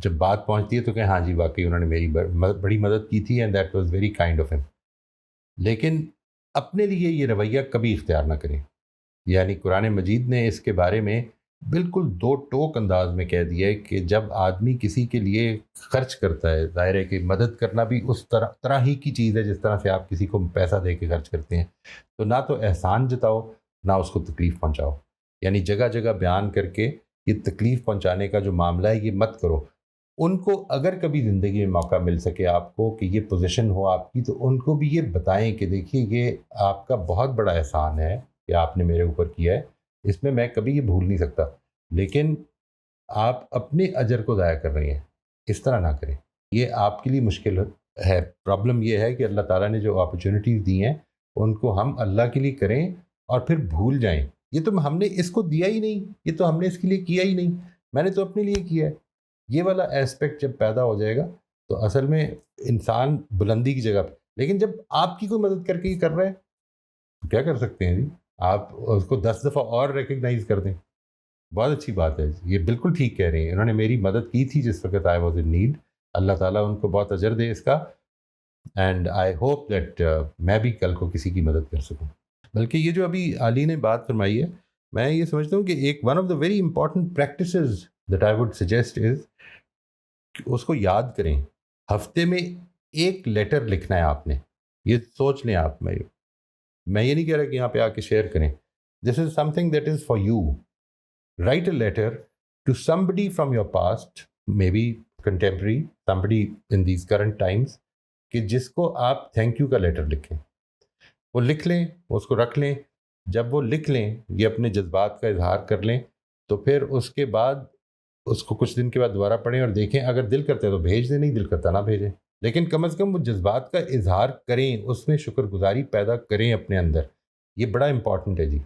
A: جب بات پہنچتی ہے تو کہ ہاں جی واقعی انہوں نے میری بڑی مدد کی تھی and that was very kind of ہم. لیکن اپنے لیے یہ رویہ کبھی اختیار نہ کریں. یعنی قرآن مجید نے اس کے بارے میں بالکل دو ٹوک انداز میں کہہ دیا ہے کہ جب آدمی کسی کے لیے خرچ کرتا ہے، ظاہر ہے کہ مدد کرنا بھی اس طرح ہی کی چیز ہے جس طرح سے آپ کسی کو پیسہ دے کے خرچ کرتے ہیں، تو نہ تو احسان جتاؤ نہ اس کو تکلیف پہنچاؤ. یعنی جگہ جگہ بیان کر کے یہ تکلیف پہنچانے کا جو معاملہ ہے یہ مت کرو. ان کو اگر کبھی زندگی میں موقع مل سکے آپ کو کہ یہ پوزیشن ہو آپ کی، تو ان کو بھی یہ بتائیں کہ دیکھیے یہ آپ کا بہت بڑا احسان ہے کہ آپ نے میرے اوپر کیا ہے، اس میں کبھی یہ بھول نہیں سکتا، لیکن آپ اپنے اجر کو ضائع کر رہے ہیں، اس طرح نہ کریں. یہ آپ کے لیے مشکل ہے. پرابلم یہ ہے کہ اللہ تعالیٰ نے جو اپرچونیٹیز دی ہیں ان کو ہم اللہ کے لیے کریں اور پھر بھول جائیں یہ تو ہم نے اس کو دیا ہی نہیں، یہ تو ہم نے اس کے لیے کیا ہی نہیں، میں نے تو اپنے لیے کیا ہے. یہ والا اسپیکٹ جب پیدا ہو جائے گا تو اصل میں انسان بلندی کی جگہ پہ. لیکن جب آپ کی کوئی مدد کر کے یہ کر رہا ہے تو کیا کر سکتے ہیں جی؟ آپ اس کو 10 دفعہ اور ریکگنائز کر دیں، بہت اچھی بات ہے. یہ بالکل ٹھیک کہہ رہے ہیں، انہوں نے میری مدد کی تھی جس وقت آئی واز ان نیڈ. اللہ تعالیٰ ان کو بہت اجر دے اس کا، اینڈ آئی ہوپ دیٹ میں بھی کل کو کسی کی مدد کر سکوں. بلکہ یہ جو ابھی علی نے بات فرمائی ہے، میں یہ سمجھتا ہوں کہ ایک one of the very important practices that I would suggest is کہ اس کو یاد کریں. ہفتے میں ایک لیٹر لکھنا ہے آپ نے، یہ سوچ لیں آپ. میں یہ نہیں کہہ رہا کہ یہاں پہ آ کے شیئر کریں. This is something that is for you. Write a letter to somebody from your past, maybe contemporary, somebody in these current times, کہ جس کو آپ تھینک یو کا لیٹر لکھیں. وہ لکھ لیں، اس کو رکھ لیں. جب وہ لکھ لیں، یہ اپنے جذبات کا اظہار کر لیں، تو پھر اس کے بعد اس کو کچھ دن کے بعد دوبارہ پڑھیں اور دیکھیں. اگر دل کرتا ہے تو بھیج دیں، نہیں دل کرتا نہ بھیجیں. لیکن کم از کم وہ جذبات کا اظہار کریں، اس میں شکر گزاری پیدا کریں اپنے اندر. یہ بڑا امپورٹنٹ ہے جی.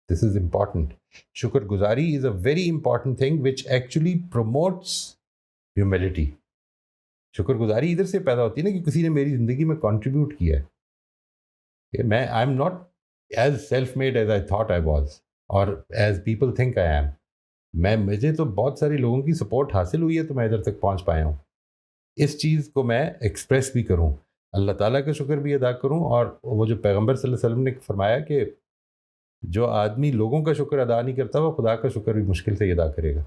A: دس از امپورٹنٹ. شکر گزاری is a very important thing which actually promotes humility. شکر گزاری ادھر سے پیدا ہوتی ہے نا کہ کسی نے میری زندگی میں کنٹریبیوٹ کیا ہے. میں I am not as self made as I thought I was or as people think I am. مجھے تو بہت سارے لوگوں کی سپورٹ حاصل ہوئی ہے تو میں ادھر تک پہنچ پایا ہوں. اس چیز کو میں ایکسپریس بھی کروں، اللہ تعالیٰ کا شکر بھی ادا کروں. اور وہ جو پیغمبر صلی اللہ علیہ وسلم نے فرمایا کہ جو آدمی لوگوں کا شکر ادا نہیں کرتا وہ خدا کا شکر بھی مشکل سے ادا کرے گا.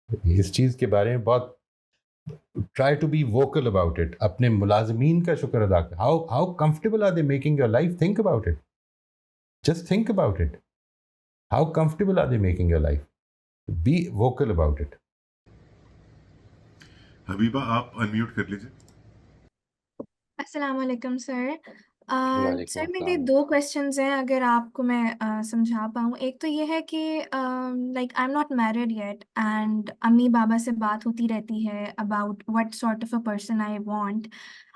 A: اس چیز کے بارے میں بہت try to be vocal about it. اپنے ملازمین کا شکر ادا کر. How comfortable are they making your life. Think about it. Just think about it. How comfortable are they making your life. Be vocal about it.
B: Habiba آپ unmute کر لیجیے.
F: السلام علیکم سر.
A: وعلیکم
F: سر میرے
A: السلام.
F: 2 کویشچنز ہیں اگر آپ کو میں سمجھا پاؤں. ایک تو یہ ہے کہ like I am not married yet and امی بابا سے بات ہوتی رہتی ہے about what sort of a person I want.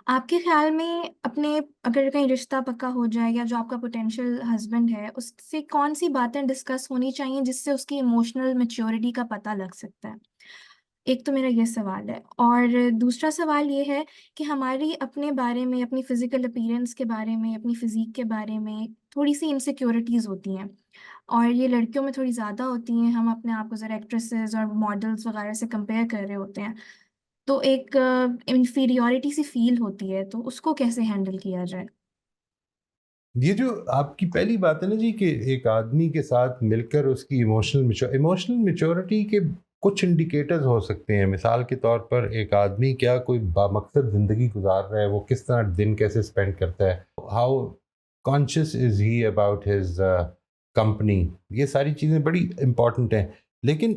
F: آپ کے خیال میں اپنے اگر کہیں رشتہ پکا ہو جائے یا جو آپ کا پوٹینشیل ہسبینڈ ہے اس سے کون سی باتیں ڈسکس ہونی چاہیے جس سے اس کی ایموشنل میچیورٹی کا پتہ لگ سکتا ہے؟ ایک تو میرا یہ سوال ہے. اور دوسرا سوال یہ ہے کہ ہماری اپنے بارے میں، اپنی فزیکل اپیرنس کے بارے میں، اپنی فزیک کے بارے میں تھوڑی سی انسیکیورٹیز ہوتی ہیں اور یہ لڑکیوں میں تھوڑی زیادہ ہوتی ہیں. ہم اپنے آپ کو ذرا ایکٹریسز اور ماڈلس وغیرہ سے کمپیئر کر رہے ہوتے ہیں تو ایک انفیریورٹی سی فیل ہوتی ہے. تو اس کو کیسے ہینڈل کیا جائے؟
A: یہ جو آپ کی پہلی بات ہے نا جی کہ ایک آدمی کے ساتھ مل کر اس کی ایموشنل میچورٹی کے کچھ انڈیکیٹرز ہو سکتے ہیں. مثال کے طور پر ایک آدمی کیا کوئی بامقصد زندگی گزار رہا ہے، وہ کس طرح دن کیسے اسپینڈ کرتا ہے، how conscious is he about his company. یہ ساری چیزیں بڑی امپورٹنٹ ہیں. لیکن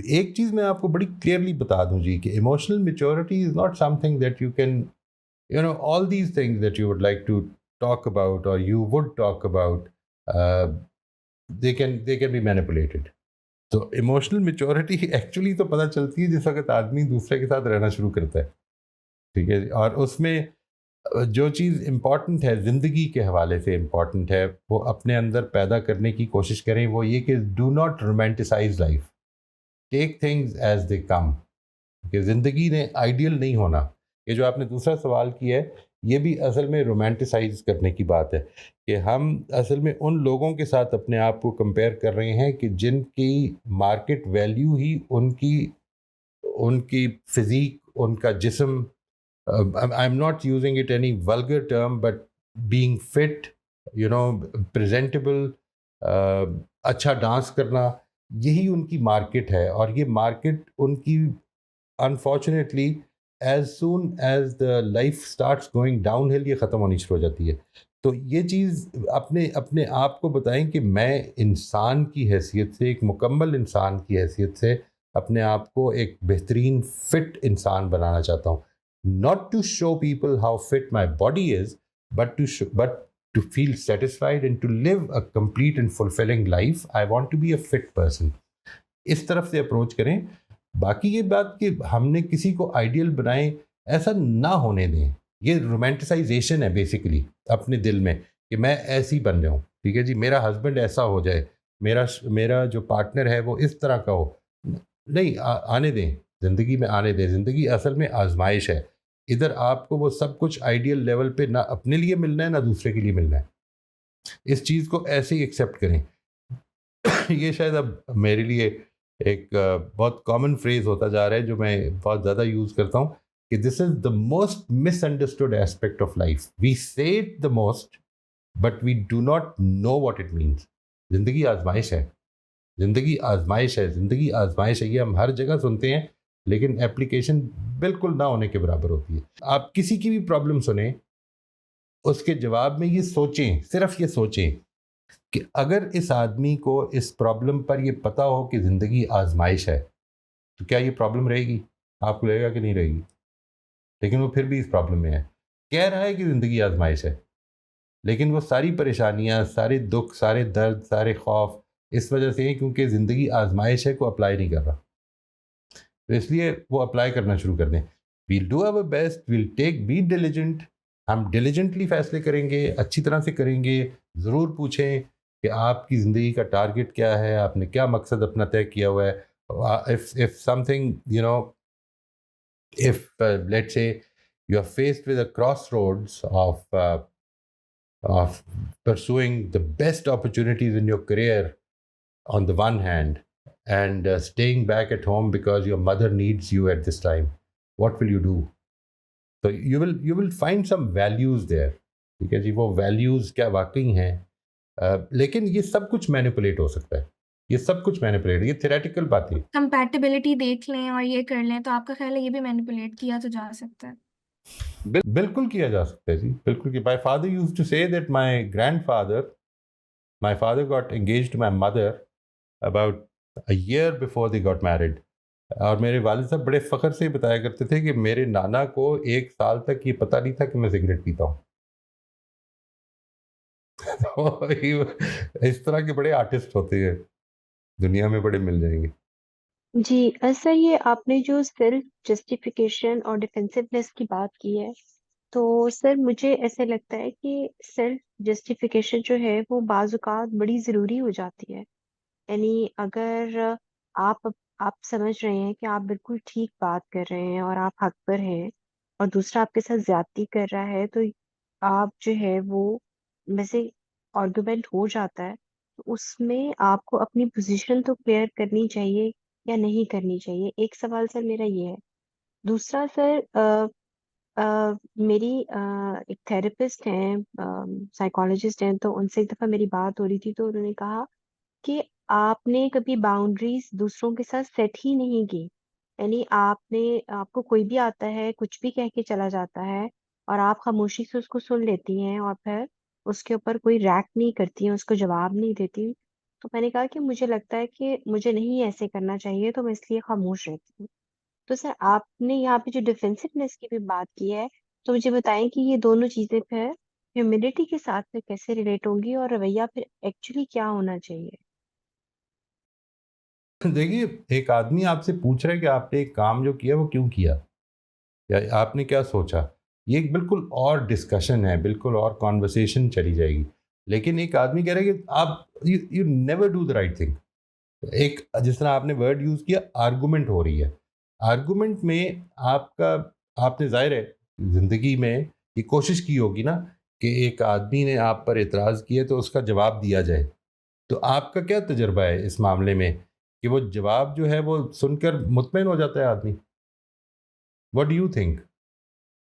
A: ایک چیز میں آپ کو بڑی کلیئرلی بتا دوں جی کہ emotional maturity is not some thing that you can all these things that you would like to talk about or you would talk about, they can be manipulated. تو ایموشنل میچورٹی ایکچولی تو پتہ چلتی ہے جس وقت آدمی دوسرے کے ساتھ رہنا شروع کرتا ہے. ٹھیک ہے جی. اور اس میں جو چیز امپورٹنٹ ہے زندگی کے حوالے سے امپورٹنٹ ہے وہ اپنے اندر پیدا کرنے کی کوشش کریں، وہ یہ کہ do not romanticise life, take things as they come, کہ زندگی نے آئیڈیل نہیں ہونا. یہ جو آپ نے دوسرا سوال کیا ہے یہ بھی اصل میں رومانٹیسائز کرنے کی بات ہے، کہ ہم اصل میں ان لوگوں کے ساتھ اپنے آپ کو کمپیئر کر رہے ہیں کہ جن کی مارکیٹ ویلیو ہی ان کی فزیک، ان کا جسم، I am not using it any vulgar term but being fit, presentable, اچھا ڈانس کرنا، یہی ان کی مارکیٹ ہے. اور یہ مارکیٹ ان کی unfortunately as soon as the life starts going down ہل یہ ختم ہونی شروع ہو جاتی ہے. تو یہ چیز اپنے آپ کو بتائیں کہ میں انسان کی حیثیت سے، ایک مکمل انسان کی حیثیت سے اپنے آپ کو ایک بہترین فٹ انسان بنانا چاہتا ہوں. not to show people how fit my body is, but to feel satisfied and to live a complete and fulfilling life. I want to be a fit person. اس طرف سے اپروچ کریں. باقی یہ بات کہ ہم نے کسی کو آئیڈیل بنائیں، ایسا نہ ہونے دیں. یہ رومانٹیسائزیشن ہے بیسیکلی اپنے دل میں کہ میں ایسی بن جاؤں، ٹھیک ہے جی، میرا ہسبینڈ ایسا ہو جائے، میرا جو پارٹنر ہے وہ اس طرح کا ہو. نہیں، آنے دیں، زندگی میں آنے دیں. زندگی اصل میں آزمائش ہے. ادھر آپ کو وہ سب کچھ آئیڈیل لیول پہ نہ اپنے لیے ملنا ہے نہ دوسرے کے لیے ملنا ہے. اس چیز کو ایسے ہی ایکسیپٹ کریں. یہ شاید اب میرے لیے ایک بہت کامن فریز ہوتا جا رہا ہے جو میں بہت زیادہ یوز کرتا ہوں کہ this is the most misunderstood aspect of life. We say it the most but we do not know what it means. زندگی آزمائش ہے، زندگی آزمائش ہے، زندگی آزمائش ہے. یہ ہم ہر جگہ سنتے ہیں لیکن اپلیکیشن بالکل نہ ہونے کے برابر ہوتی ہے. آپ کسی کی بھی پرابلم سنیں، اس کے جواب میں یہ سوچیں، صرف یہ سوچیں کہ اگر اس آدمی کو اس پرابلم پر یہ پتہ ہو کہ زندگی آزمائش ہے تو کیا یہ پرابلم رہے گی؟ آپ کو لگے گا کہ نہیں رہے گی. لیکن وہ پھر بھی اس پرابلم میں ہے، کہہ رہا ہے کہ زندگی آزمائش ہے، لیکن وہ ساری پریشانیاں، سارے دکھ، سارے درد، سارے خوف اس وجہ سے ہیں کیونکہ زندگی آزمائش ہے کو اپلائی نہیں کر رہا. تو اس لیے وہ اپلائی کرنا شروع کر دیں. We'll do our best, we'll be diligent. ہم ڈیلیجنٹلی فیصلے کریں گے، اچھی طرح سے کریں گے. ضرور پوچھیں کہ آپ کی زندگی کا ٹارگٹ کیا ہے، آپ نے کیا مقصد اپنا طے کیا ہوا ہے. if something, if let's say you are faced with a crossroads of pursuing the best opportunities in your career on the one hand, and staying back at home because your mother needs you at this time, what will you do? So you will find some values there. ٹھیک ہے جی، وہ values کیا واقعی ہیں. لیکن یہ سب کچھ manipulate ہو سکتا ہے، یہ سب کچھ مینیپولیٹ، یہ تھیوریٹیکل بات ہے.
F: کمپیٹیبلٹی دیکھ لیں اور یہ کر لیں تو آپ کا خیال ہے یہ بھی مینیپولیٹ کیا تو جا سکتا ہے؟
A: بالکل کیا جا سکتا ہے جی، بالکل. My father used to say that my father got engaged to my mother about a year before they got married. اور میرے والد صاحب بڑے فخر سے بتایا کرتے تھے کہ میرے نانا کو 1 سال تک یہ پتہ نہیں تھا کہ میں سگریٹ پیتا ہوں. اس طرح کے بڑے آرٹسٹ ہوتے ہیں دنیا میں، بڑے مل جائیں گے.
G: جی سر، یہ آپ نے جو سیلف جسٹیفیکیشن اور ڈیفینسونیس کی بات کی ہے، تو سر مجھے ایسے لگتا ہے کہ سیلف جسٹیفیکیشن جو ہے وہ بعض اوقات بڑی ضروری ہو جاتی ہے. یعنی اگر آپ سمجھ رہے ہیں کہ آپ بالکل ٹھیک بات کر رہے ہیں اور آپ حق پر ہیں، اور دوسرا آپ کے ساتھ زیادتی کر رہا ہے، تو آپ جو ہے وہ ویسے آرگومنٹ ہو جاتا ہے، تو اس میں آپ کو اپنی پوزیشن تو کلیئر کرنی چاہیے یا نہیں کرنی چاہیے. ایک سوال سر میرا یہ ہے. دوسرا سر، میری ایک تھراپسٹ ہیں، سائیکالوجسٹ ہیں، تو ان سے ایک دفعہ میری بات ہو رہی تھی تو انہوں نے کہا کہ آپ نے کبھی باؤنڈریز دوسروں کے ساتھ سیٹ ہی نہیں کی. یعنی آپ کو کوئی بھی آتا ہے، کچھ بھی کہہ کے چلا جاتا ہے، اور آپ خاموشی سے اس کو سن لیتی ہیں اور پھر اس کے اوپر کوئی ریئیکٹ نہیں کرتی ہیں، اس کو جواب نہیں دیتی. تو میں نے کہا کہ مجھے لگتا ہے کہ مجھے نہیں ایسے کرنا چاہیے، تو میں اس لیے خاموش رہتی ہوں. تو سر آپ نے یہاں پہ جو ڈیفینسونیس کی بھی بات کی ہے، تو مجھے بتائیں کہ یہ دونوں چیزیں پھر ہیوملٹی کے ساتھ پھر کیسے ریلیٹ ہوں گی، اور رویہ پھر ایکچولی کیا ہونا چاہیے؟
A: دیکھیے، ایک آدمی آپ سے پوچھ رہا ہے کہ آپ نے ایک کام جو کیا وہ کیوں کیا، یا آپ نے کیا سوچا. یہ ایک بالکل اور ڈسکشن ہے, بالکل اور کانورسیشن چلی جائے گی. لیکن ایک آدمی کہہ رہا ہے کہ آپ you never do the right thing. ایک جس طرح آپ نے ورڈ یوز کیا, آرگومنٹ ہو رہی ہے. آرگومنٹ میں آپ نے ظاہر ہے زندگی میں یہ کوشش کی ہوگی نا کہ ایک آدمی نے آپ پر اعتراض کیا تو اس کا جواب دیا جائے. تو آپ کا کیا تجربہ ہے اس معاملے میں کہ وہ جواب جو ہے وہ سن کر مطمئن ہو جاتا ہے آدمی؟ What do you think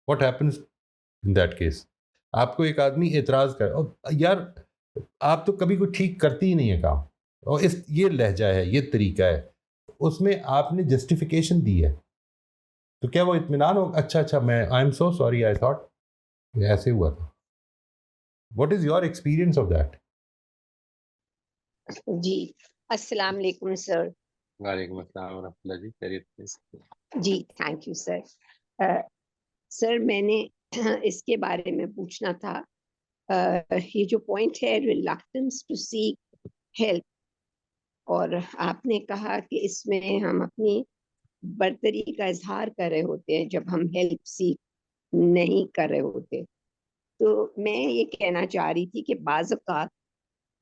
A: what happens in that case? آپ کو ایک آدمی اعتراض کر, یار آپ تو کبھی کوئی ٹھیک کرتی ہی نہیں ہے کام, اور یہ لہجہ ہے, یہ طریقہ ہے, اس میں آپ نے جسٹیفیکیشن دی ہے, تو کیا وہ اطمینان ہو؟ اچھا میں I am so sorry, I thought ایسے ہوا تھا. What is your experience of that?
H: جی السلام علیکم سر.
A: وعلیکم السلام ورحمۃ اللہ جی, خیریت سے؟
H: جی تھینک یو سر. سر میں نے اس کے بارے میں پوچھنا تھا, یہ جو پوائنٹ ہے ریلکٹنس ٹو سیک ہیلپ, اور آپ نے کہا کہ اس میں ہم اپنی برتری کا اظہار کر رہے ہوتے ہیں جب ہم ہیلپ سیک نہیں کر رہے ہوتے. تو میں یہ کہنا چاہ رہی تھی کہ بعض اوقات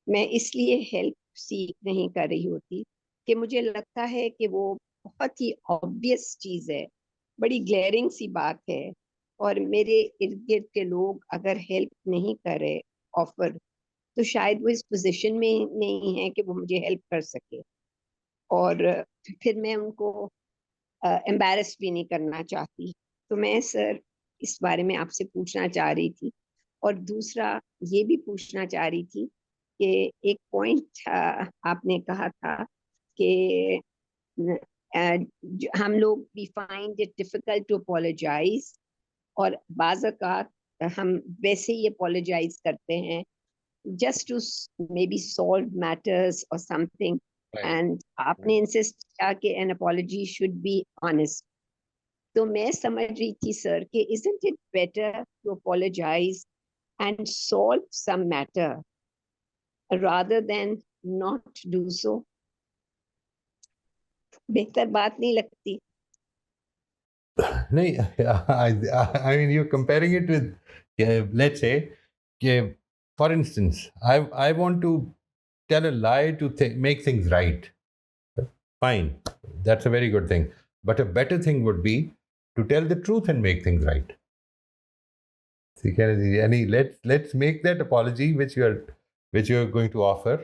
H: میں اس لیے ہیلپ سیک نہیں کر رہی ہوتی کہ مجھے لگتا ہے کہ وہ بہت ہی آبویس چیز ہے, بڑی گلیئرنگ سی بات ہے, اور میرے ارد گرد کے لوگ اگر ہیلپ نہیں کرے آفر, تو شاید وہ اس پوزیشن میں نہیں ہے کہ وہ مجھے ہیلپ کر سکے, اور پھر میں ان کو امبیرس بھی نہیں کرنا چاہتی. تو میں سر اس بارے میں آپ سے پوچھنا چاہ رہی تھی, اور دوسرا یہ بھی پوچھنا چاہ رہی تھی کہ ایک پوائنٹ آپ نے کہا تھا کہ ہم لوگ we find it difficult to apologize, اور بعض اوقات ہم ویسے ہی apologize کرتے ہیں just to maybe solve matters or something, and آپ نے insist کیا کہ an apology should be honest. تو میں سمجھ رہی تھی سر کہ isn't it better to apologize and solve some matter rather than not do so? بہتر بات نہیں لگتی؟
A: نہیں, I mean you're comparing it with, let's say, for instance, I want to tell a lie to make things right. Fine, that's a very good thing. But a better thing would be to tell the truth and make things right. Let's make that apology which you're going to offer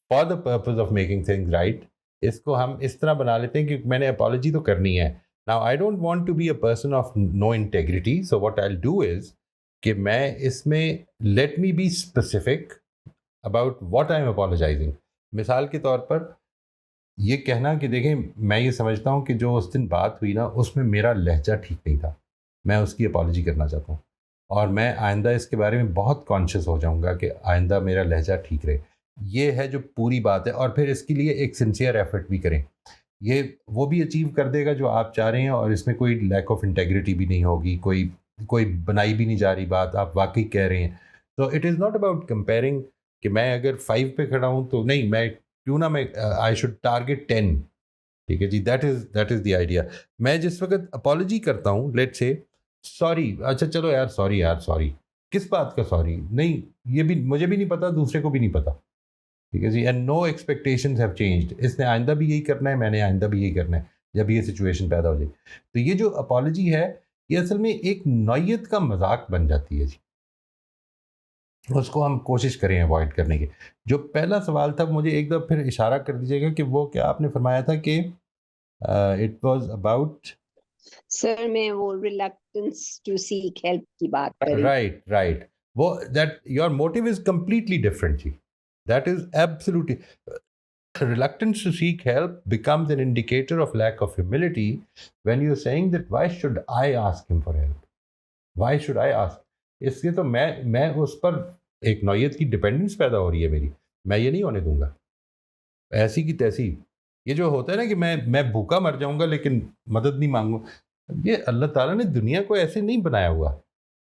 A: for the purpose of making things right. اس کو ہم اس طرح بنا لیتے ہیں کہ میں نے apology تو کرنی ہے. Now I don't want to be a person of no integrity, so what I'll do is کہ میں اس میں let me be specific about what I'm apologizing. مثال کے طور پر یہ کہنا کہ دیکھیں میں یہ سمجھتا ہوں کہ جو اس دن بات ہوئی نا اس میں میرا لہجہ ٹھیک نہیں تھا, میں اس کی اپالوجی کرنا چاہتا ہوں, اور میں آئندہ اس کے بارے میں بہت کانشیس ہو جاؤں گا کہ آئندہ میرا لہجہ ٹھیک رہے. یہ ہے جو پوری بات ہے, اور پھر اس کے لیے ایک سنسیئر ایفرٹ بھی کریں. یہ وہ بھی اچیو کر دے گا جو آپ چاہ رہے ہیں, اور اس میں کوئی لیک آف انٹیگریٹی بھی نہیں ہوگی, کوئی بنائی بھی نہیں جا رہی بات, آپ واقعی کہہ رہے ہیں. تو it is not about comparing کہ میں اگر 5 پہ کھڑا ہوں تو نہیں, میں کیوں نہ میں آئی شوڈ ٹارگیٹ 10. ٹھیک ہے جی, دیٹ از دی آئیڈیا. میں جس وقت اپالوجی کرتا ہوں, لیٹ سے سوری, اچھا چلو یار سوری, کس بات کا سوری؟ نہیں, یہ بھی مجھے بھی نہیں پتا, دوسرے کو بھی نہیں پتا. ٹھیک ہے جی, and no expectations have changed. اس نے آئندہ بھی یہی کرنا ہے, میں نے آئندہ بھی یہی کرنا ہے جب یہ سچویشن پیدا ہو جائے. تو یہ جو اپالوجی ہے یہ اصل میں ایک نوعیت کا مذاق بن جاتی ہے جی, اس کو ہم کوشش کریں اوائڈ کرنے کی. جو پہلا سوال تھا مجھے ایک دفعہ پھر اشارہ کر دیجیے گا کہ وہ کیا آپ نے فرمایا تھا کہ اٹ واز اباؤٹ.
H: سر میں وہ ریلکٹنس ٹو سیک ہیلپ کی بات کری.
A: رائٹ, وہ that your motive is completely different جی. That is absolutely, reluctance to seek help becomes an indicator of lack of humility when you're saying that why should I ask him for help? Why should I ask? اس لیے تو میں اس پر ایک نوعیت کی dependence پیدا ہو رہی ہے میری, میں یہ نہیں ہونے دوں گا. ایسی کی تیسی یہ جو ہوتا ہے نا کہ میں بھوکا مر جاؤں گا لیکن مدد نہیں مانگوں, یہ اللہ تعالیٰ نے دنیا کو ایسے نہیں بنایا ہوا.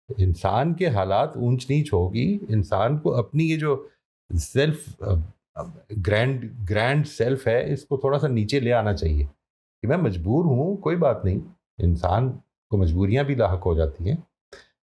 A: انسان کے حالات اونچ نیچ ہوگی, انسان کو اپنی یہ جو سیلف گرینڈ سیلف ہے اس کو تھوڑا سا نیچے لے آنا چاہیے کہ میں مجبور ہوں, کوئی بات نہیں, انسان کو مجبوریاں بھی لاحق ہو جاتی ہیں,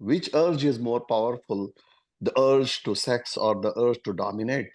I: which urge is more powerful, the urge to sex or the urge to dominate?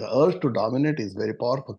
I: the urge to dominate is very powerful।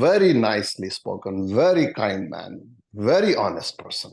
I: very nicely spoken, very kind man, very honest person।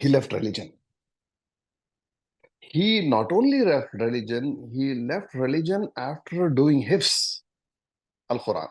I: he left religion, he not only left religion, he left religion after doing hifz al Quran,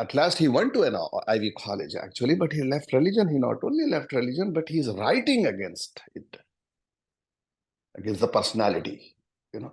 I: At last he went to an Ivy college actually, but he left religion. He not only left religion, but he is writing against it, against the personality, you know।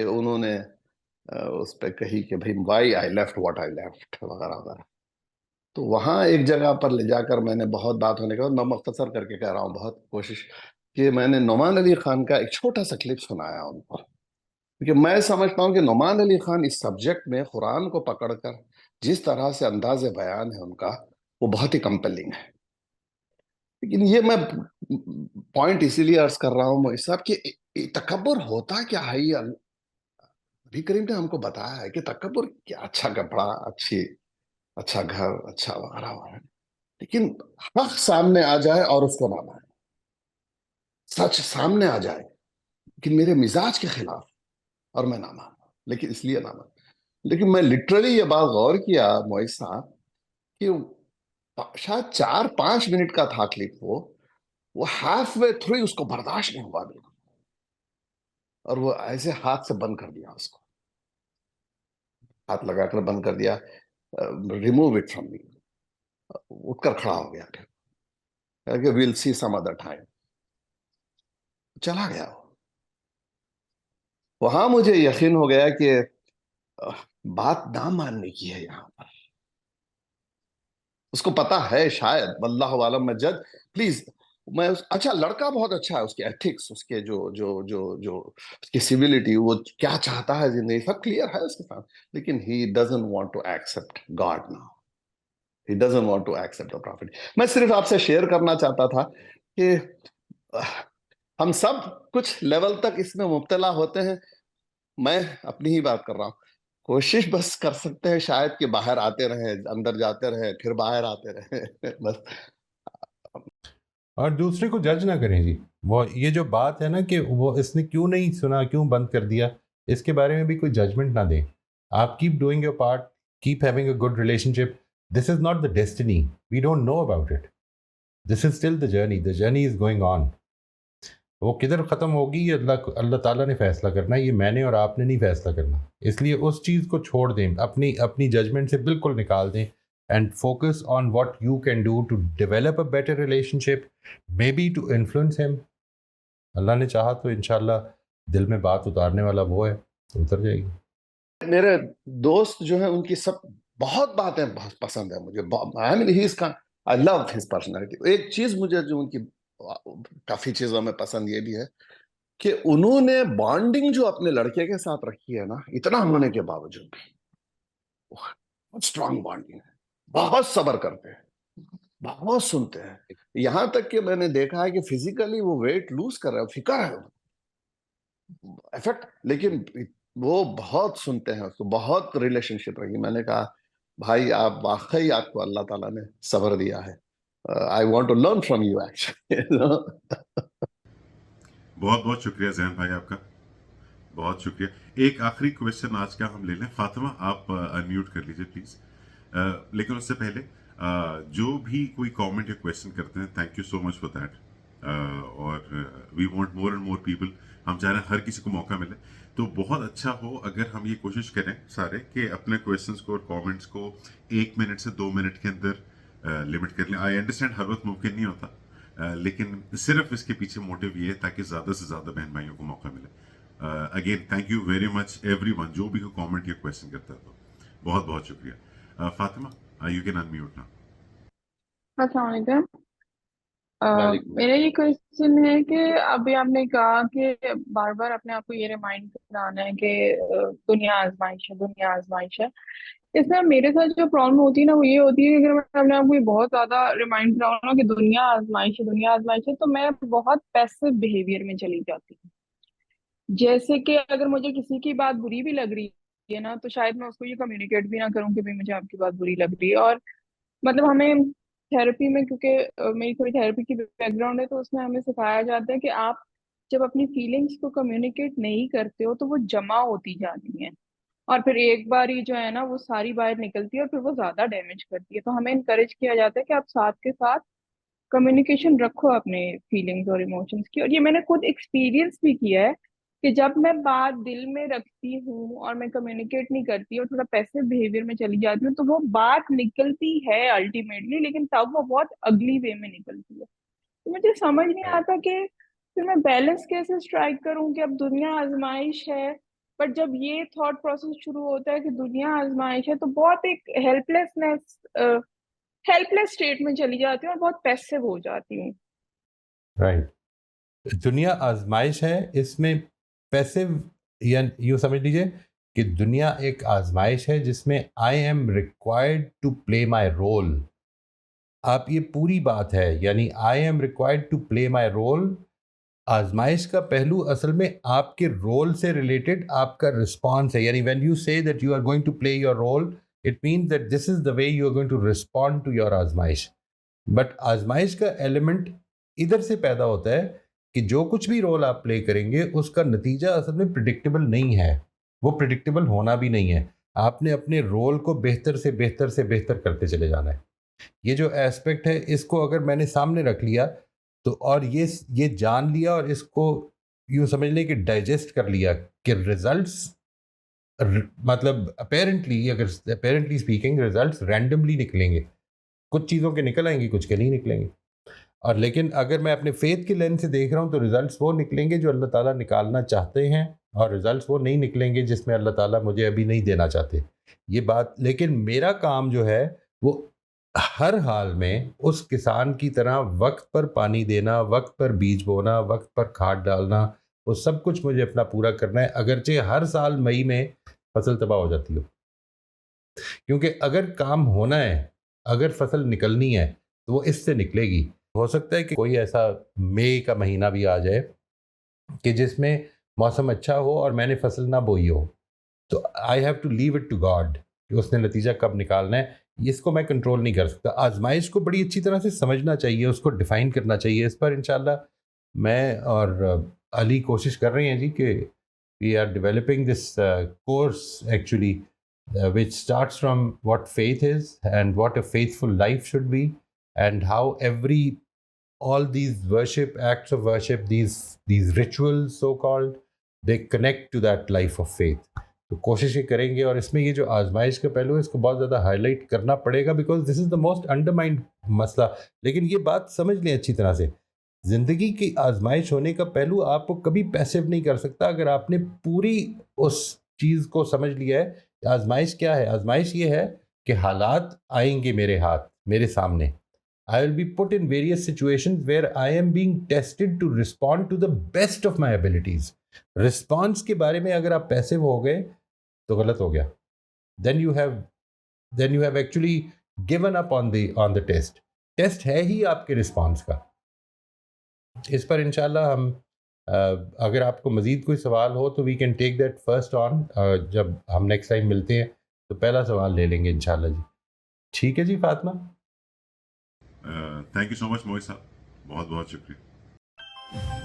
I: کہ انہوں نے اس پہ کہی کہ بھائی why I left what I left وغیرہ وغیرہ. تو وہاں ایک جگہ پر لے جا کر میں نے بہت بات ہونے کے بعد، میں مختصر کر کے کہہ رہا ہوں، بہت کوشش کہ میں نے نعمان علی خان کا ایک چھوٹا سا کلپ سنایا ان کو، کیونکہ میں سمجھتا ہوں کہ نعمان علی خان اس سبجیکٹ میں قرآن کو پکڑ کر جس طرح سے انداز بیان ہے ان کا، وہ بہت ہی کمپیلنگ ہے. لیکن یہ میں پوائنٹ اسی لیے عرض کر رہا ہوں مولوی صاحب کہ تکبر ہوتا کیا ہے. یہ نبی کریم نے ہم کو بتایا ہے کہ تکبر کیا، اچھا کپڑا، اچھا گھر، اچھا وغیرہ وغیرہ، لیکن حق سامنے آ جائے اور اس کو نہ مانے، سچ سامنے آ جائے کہ میرے مزاج کے خلاف اور میں نہ مانوں، لیکن اس لیے نہ مانوں. لیکن میں لٹرلی یہ بات غور کیا معیز صاحب کہ شاید 4-5 منٹ کا تھا کلپ، وہ ہاف وے تھرو اس کو برداشت نہیں ہوا بالکل، اور وہ ایسے ہاتھ سے بند کر دیا، اس کو ہاتھ لگا کر بند کر دیا، ریموو اٹ فرام می. اٹھ کر کھڑا ہو گیا کہ ویل سی سم ادر ٹائم، چلا گیا. وہاں مجھے یقین ہو گیا کہ بات نہ ماننے کی ہے یہاں پر. اس کو پتا ہے شاید، واللہ عالم. میں جج پلیز، میں اچھا لڑکا بہت اچھا ہے، اس کے ایتھکس، اس کے جو اس کی سیویلٹی، وہ کیا چاہتا ہے زندگی، سب کلیئر ہے اس کے ساتھ. لیکن he doesn't want to accept God now, he doesn't want to accept the prophet. میں صرف آپ سے شیئر کرنا چاہتا تھا کہ ہم سب کچھ لیول تک اس میں مبتلا ہوتے ہیں. میں اپنی ہی بات کر رہا ہوں، کوشش بس کر سکتے ہیں شاید کہ باہر آتے رہیں، اندر جاتے رہیں، پھر باہر آتے رہیں بس.
A: اور دوسرے کو جج نہ کریں جی. وہ یہ جو بات ہے نا کہ وہ اس نے کیوں نہیں سنا، کیوں بند کر دیا، اس کے بارے میں بھی کوئی ججمنٹ نہ دیں. آپ keep doing your part, keep having a good relationship. This is not the destiny, we don't know about it. This is still the journey is going on. وہ کدھر ختم ہوگی یہ اللہ تعالیٰ نے فیصلہ کرنا ہے، یہ میں نے اور آپ نے نہیں فیصلہ کرنا. اس لیے اس چیز کو چھوڑ دیں، اپنی ججمنٹ سے بالکل نکال دیں، and focus on what you can do to develop a better relationship, maybe to influence him. اللہ نے چاہا تو انشاءاللہ دل میں بات اتارنے والا وہ ہے تو اتر جائے گی.
I: میرے دوست جو ہیں ان کی سب بہت باتیں بہت پسند ہیں مجھے. I love his personality. ایک چیز مجھے جو ان کی کافی چیزوں میں پسند یہ بھی ہے کہ انہوں نے بانڈنگ جو اپنے لڑکے کے ساتھ رکھی ہے نا، اتنا ہونے کے باوجود بھی بہت اسٹرانگ بانڈنگ ہے. بہت صبر کرتے ہیں، بہت سنتے ہیں. یہاں تک کہ میں نے دیکھا ہے کہ فزیکلی وہ ویٹ لوز کر رہے ہیں، فکر ہے افیکٹ، لیکن وہ بہت سنتے ہیں اس کو. بہت ریلیشن شپ رہی. میں نے کہا بھائی آپ واقعی، آپ کو اللہ تعالیٰ نے صبر دیا ہے. I want to learn from you actually.
B: بہت بہت شکریہ زین بھائی آپ کا، بہت شکریہ. ایک آخری کویشچن آج کا ہم لے لیں. فاطمہ آپ انمیوٹ کر لیجئے پلیز. لیکن اس سے پہلے جو بھی کوئی کامنٹ یا کویشچن کرتے ہیں، thank you so much for that. اور we want more and more people. ہم چاہ رہے ہیں ہر کسی کو موقع ملے. تو بہت اچھا ہو اگر ہم یہ کوشش کریں سارے کہ اپنے کویشچنس کو اور کامنٹس کو 1 منٹ سے 2 منٹ کے اندر لمٹ کر لیں. آئی انڈرسٹینڈ ہر وقت ممکن نہیں ہوتا، لیکن صرف اس کے پیچھے موٹو یہ ہے تاکہ زیادہ سے زیادہ بہن بھائیوں کو موقع ملے. Again thank you very much every one جو بھی کامنٹ یا کویشچن کرتا ہے. تو بہت بہت شکریہ. فاطمہ یو کین انمیوٹ نا.
D: السلام علیکم. میرا یہ کوشچن ہے کہ ابھی آپ نے کہا کہ بار بار اپنے آپ کو یہ ریمائنڈ کرانا ہے کہ دنیا آزمائش ہے، دنیا آزمائش ہے. اس میں میرے ساتھ جو پرابلم ہوتی ہے نا، وہ یہ ہوتی ہے کہ اگر میں اپنے آپ کو یہ بہت زیادہ ریمائنڈ کراؤں نا کہ دنیا آزمائش ہے، دنیا آزمائش ہے، تو میں بہت پیسو بیہیویئر میں چلی جاتی ہوں. جیسے کہ اگر مجھے کسی کی بات بری بھی لگ رہی ہے نا، تو شاید میں اس کو یہ کمیونیکیٹ بھی نہ کروں کہ بھائی مجھے آپ کی بات بری لگ رہی ہے. اور مطلب ہمیں تھراپی میں، کیونکہ میری تھوڑی تھراپی کی بیک گراؤنڈ ہے، تو اس میں ہمیں سکھایا جاتا ہے کہ آپ جب اپنی فیلنگس کو کمیونیکیٹ نہیں کرتے ہو تو وہ جمع ہوتی جاتی ہیں، اور پھر ایک بار ہی جو ہے نا وہ ساری باہر نکلتی ہے اور پھر وہ زیادہ ڈیمیج کرتی ہے. تو ہمیں انکریج کیا جاتا ہے کہ آپ ساتھ کے ساتھ کمیونیکیشن رکھو اپنے فیلنگز اور ایموشنز کی. اور یہ میں نے خود ایکسپیرینس بھی کیا ہے کہ جب میں بات دل میں رکھتی ہوں اور میں کمیونیکیٹ نہیں کرتی اور تھوڑا پیسو بیہیویئر میں چلی جاتی ہوں، تو وہ بات نکلتی ہے الٹیمیٹلی، لیکن تب وہ بہت اگلی وے میں نکلتی ہے. تو مجھے سمجھ نہیں آتا کہ پھر میں بیلنس کیسے اسٹرائک کروں کہ اب دنیا آزمائش ہے
J: بٹ جب یہ تھاٹ پروسیس شروع ہوتا ہے کہ دنیا آزمائش ہے تو بہت ایک ہیلپلیس اسٹیٹ میں چلی جاتی ہوں اور بہت پیسو ہو جاتی ہوں.
A: رائٹ. دنیا آزمائش ہے, اس میں پیسو یا یوں سمجھ لیجیے کہ دنیا ایک آزمائش ہے جس میں I am required to play my role. آپ یہ پوری بات ہے, یعنی I am required to play my role. آزمائش کا پہلو اصل میں آپ کے رول سے ریلیٹڈ آپ کا رسپانس ہے. یعنی when you say that you are going to play your role, it means that this is the way you are going to respond to your آزمائش. بٹ آزمائش کا ایلیمنٹ ادھر سے پیدا ہوتا ہے کہ جو کچھ بھی رول آپ پلے کریں گے اس کا نتیجہ اصل میں پریڈکٹیبل نہیں ہے, وہ پریڈکٹیبل ہونا بھی نہیں ہے. آپ نے اپنے رول کو بہتر سے بہتر سے بہتر کرتے چلے جانا ہے. یہ جو ایسپیکٹ ہے اس کو اگر میں نے سامنے رکھ لیا تو, اور یہ جان لیا اور اس کو یوں سمجھ لیں کہ ڈائجسٹ کر لیا کہ ریزلٹس مطلب اپیرنٹلی اسپیکنگ ریزلٹس رینڈملی نکلیں گے. کچھ چیزوں کے نکل آئیں گے, کچھ کے نہیں نکلیں گے. اور لیکن اگر میں اپنے فیتھ کے لینس سے دیکھ رہا ہوں تو ریزلٹس وہ نکلیں گے جو اللہ تعالیٰ نکالنا چاہتے ہیں, اور ریزلٹس وہ نہیں نکلیں گے جس میں اللہ تعالیٰ مجھے ابھی نہیں دینا چاہتے. یہ بات, لیکن میرا کام جو ہے وہ ہر حال میں اس کسان کی طرح وقت پر پانی دینا, وقت پر بیج بونا, وقت پر کھاد ڈالنا, وہ سب کچھ مجھے اپنا پورا کرنا ہے, اگرچہ ہر سال مئی میں فصل تباہ ہو جاتی ہو. کیونکہ اگر کام ہونا ہے, اگر فصل نکلنی ہے تو وہ اس سے نکلے گی. ہو سکتا ہے کہ کوئی ایسا مئی کا مہینہ بھی آ جائے کہ جس میں موسم اچھا ہو اور میں نے فصل نہ بوئی ہو, تو I have to leave it to God کہ اس نے نتیجہ کب نکالنا ہے. اس کو میں کنٹرول نہیں کر سکتا. آزمائش کو بڑی اچھی طرح سے سمجھنا چاہیے, اس کو ڈیفائن کرنا چاہیے. اس پر انشاءاللہ میں اور علی کوشش کر رہے ہیں جی کہ we are developing this course actually which starts from what faith is and what a faithful life should be, and how all these worship acts of worship, these rituals so called, they connect to that life of faith. تو کوشش یہ کریں گے, اور اس میں یہ جو آزمائش کا پہلو ہے اس کو بہت زیادہ ہائی لائٹ کرنا پڑے گا, because this is the most انڈرمائنڈ مسئلہ. لیکن یہ بات سمجھ لیں اچھی طرح سے, زندگی کی آزمائش ہونے کا پہلو آپ کو کبھی پیسو نہیں کر سکتا اگر آپ نے پوری اس چیز کو سمجھ لیا ہے. آزمائش کیا ہے؟ آزمائش یہ ہے کہ حالات آئیں گے میرے ہاتھ, میرے سامنے. I will be put in various situations where I am being tested to respond to the best of my abilities. Response کے بارے میں اگر آپ پیسو ہو گئے تو غلط ہو گیا. Then you have actually given up on the test. Test ہے ہی آپ کے رسپانس کا. اس پر انشاءاللہ ہم اگر آپ کو مزید کوئی سوال ہو تو we can take that first on. جب ہم نیکسٹ ٹائم ملتے ہیں تو پہلا سوال لے لیں گے انشاءاللہ جی. ٹھیک ہے جی فاطمہ.
B: تھینک یو سو مچ موہت صاحب, بہت بہت شکریہ.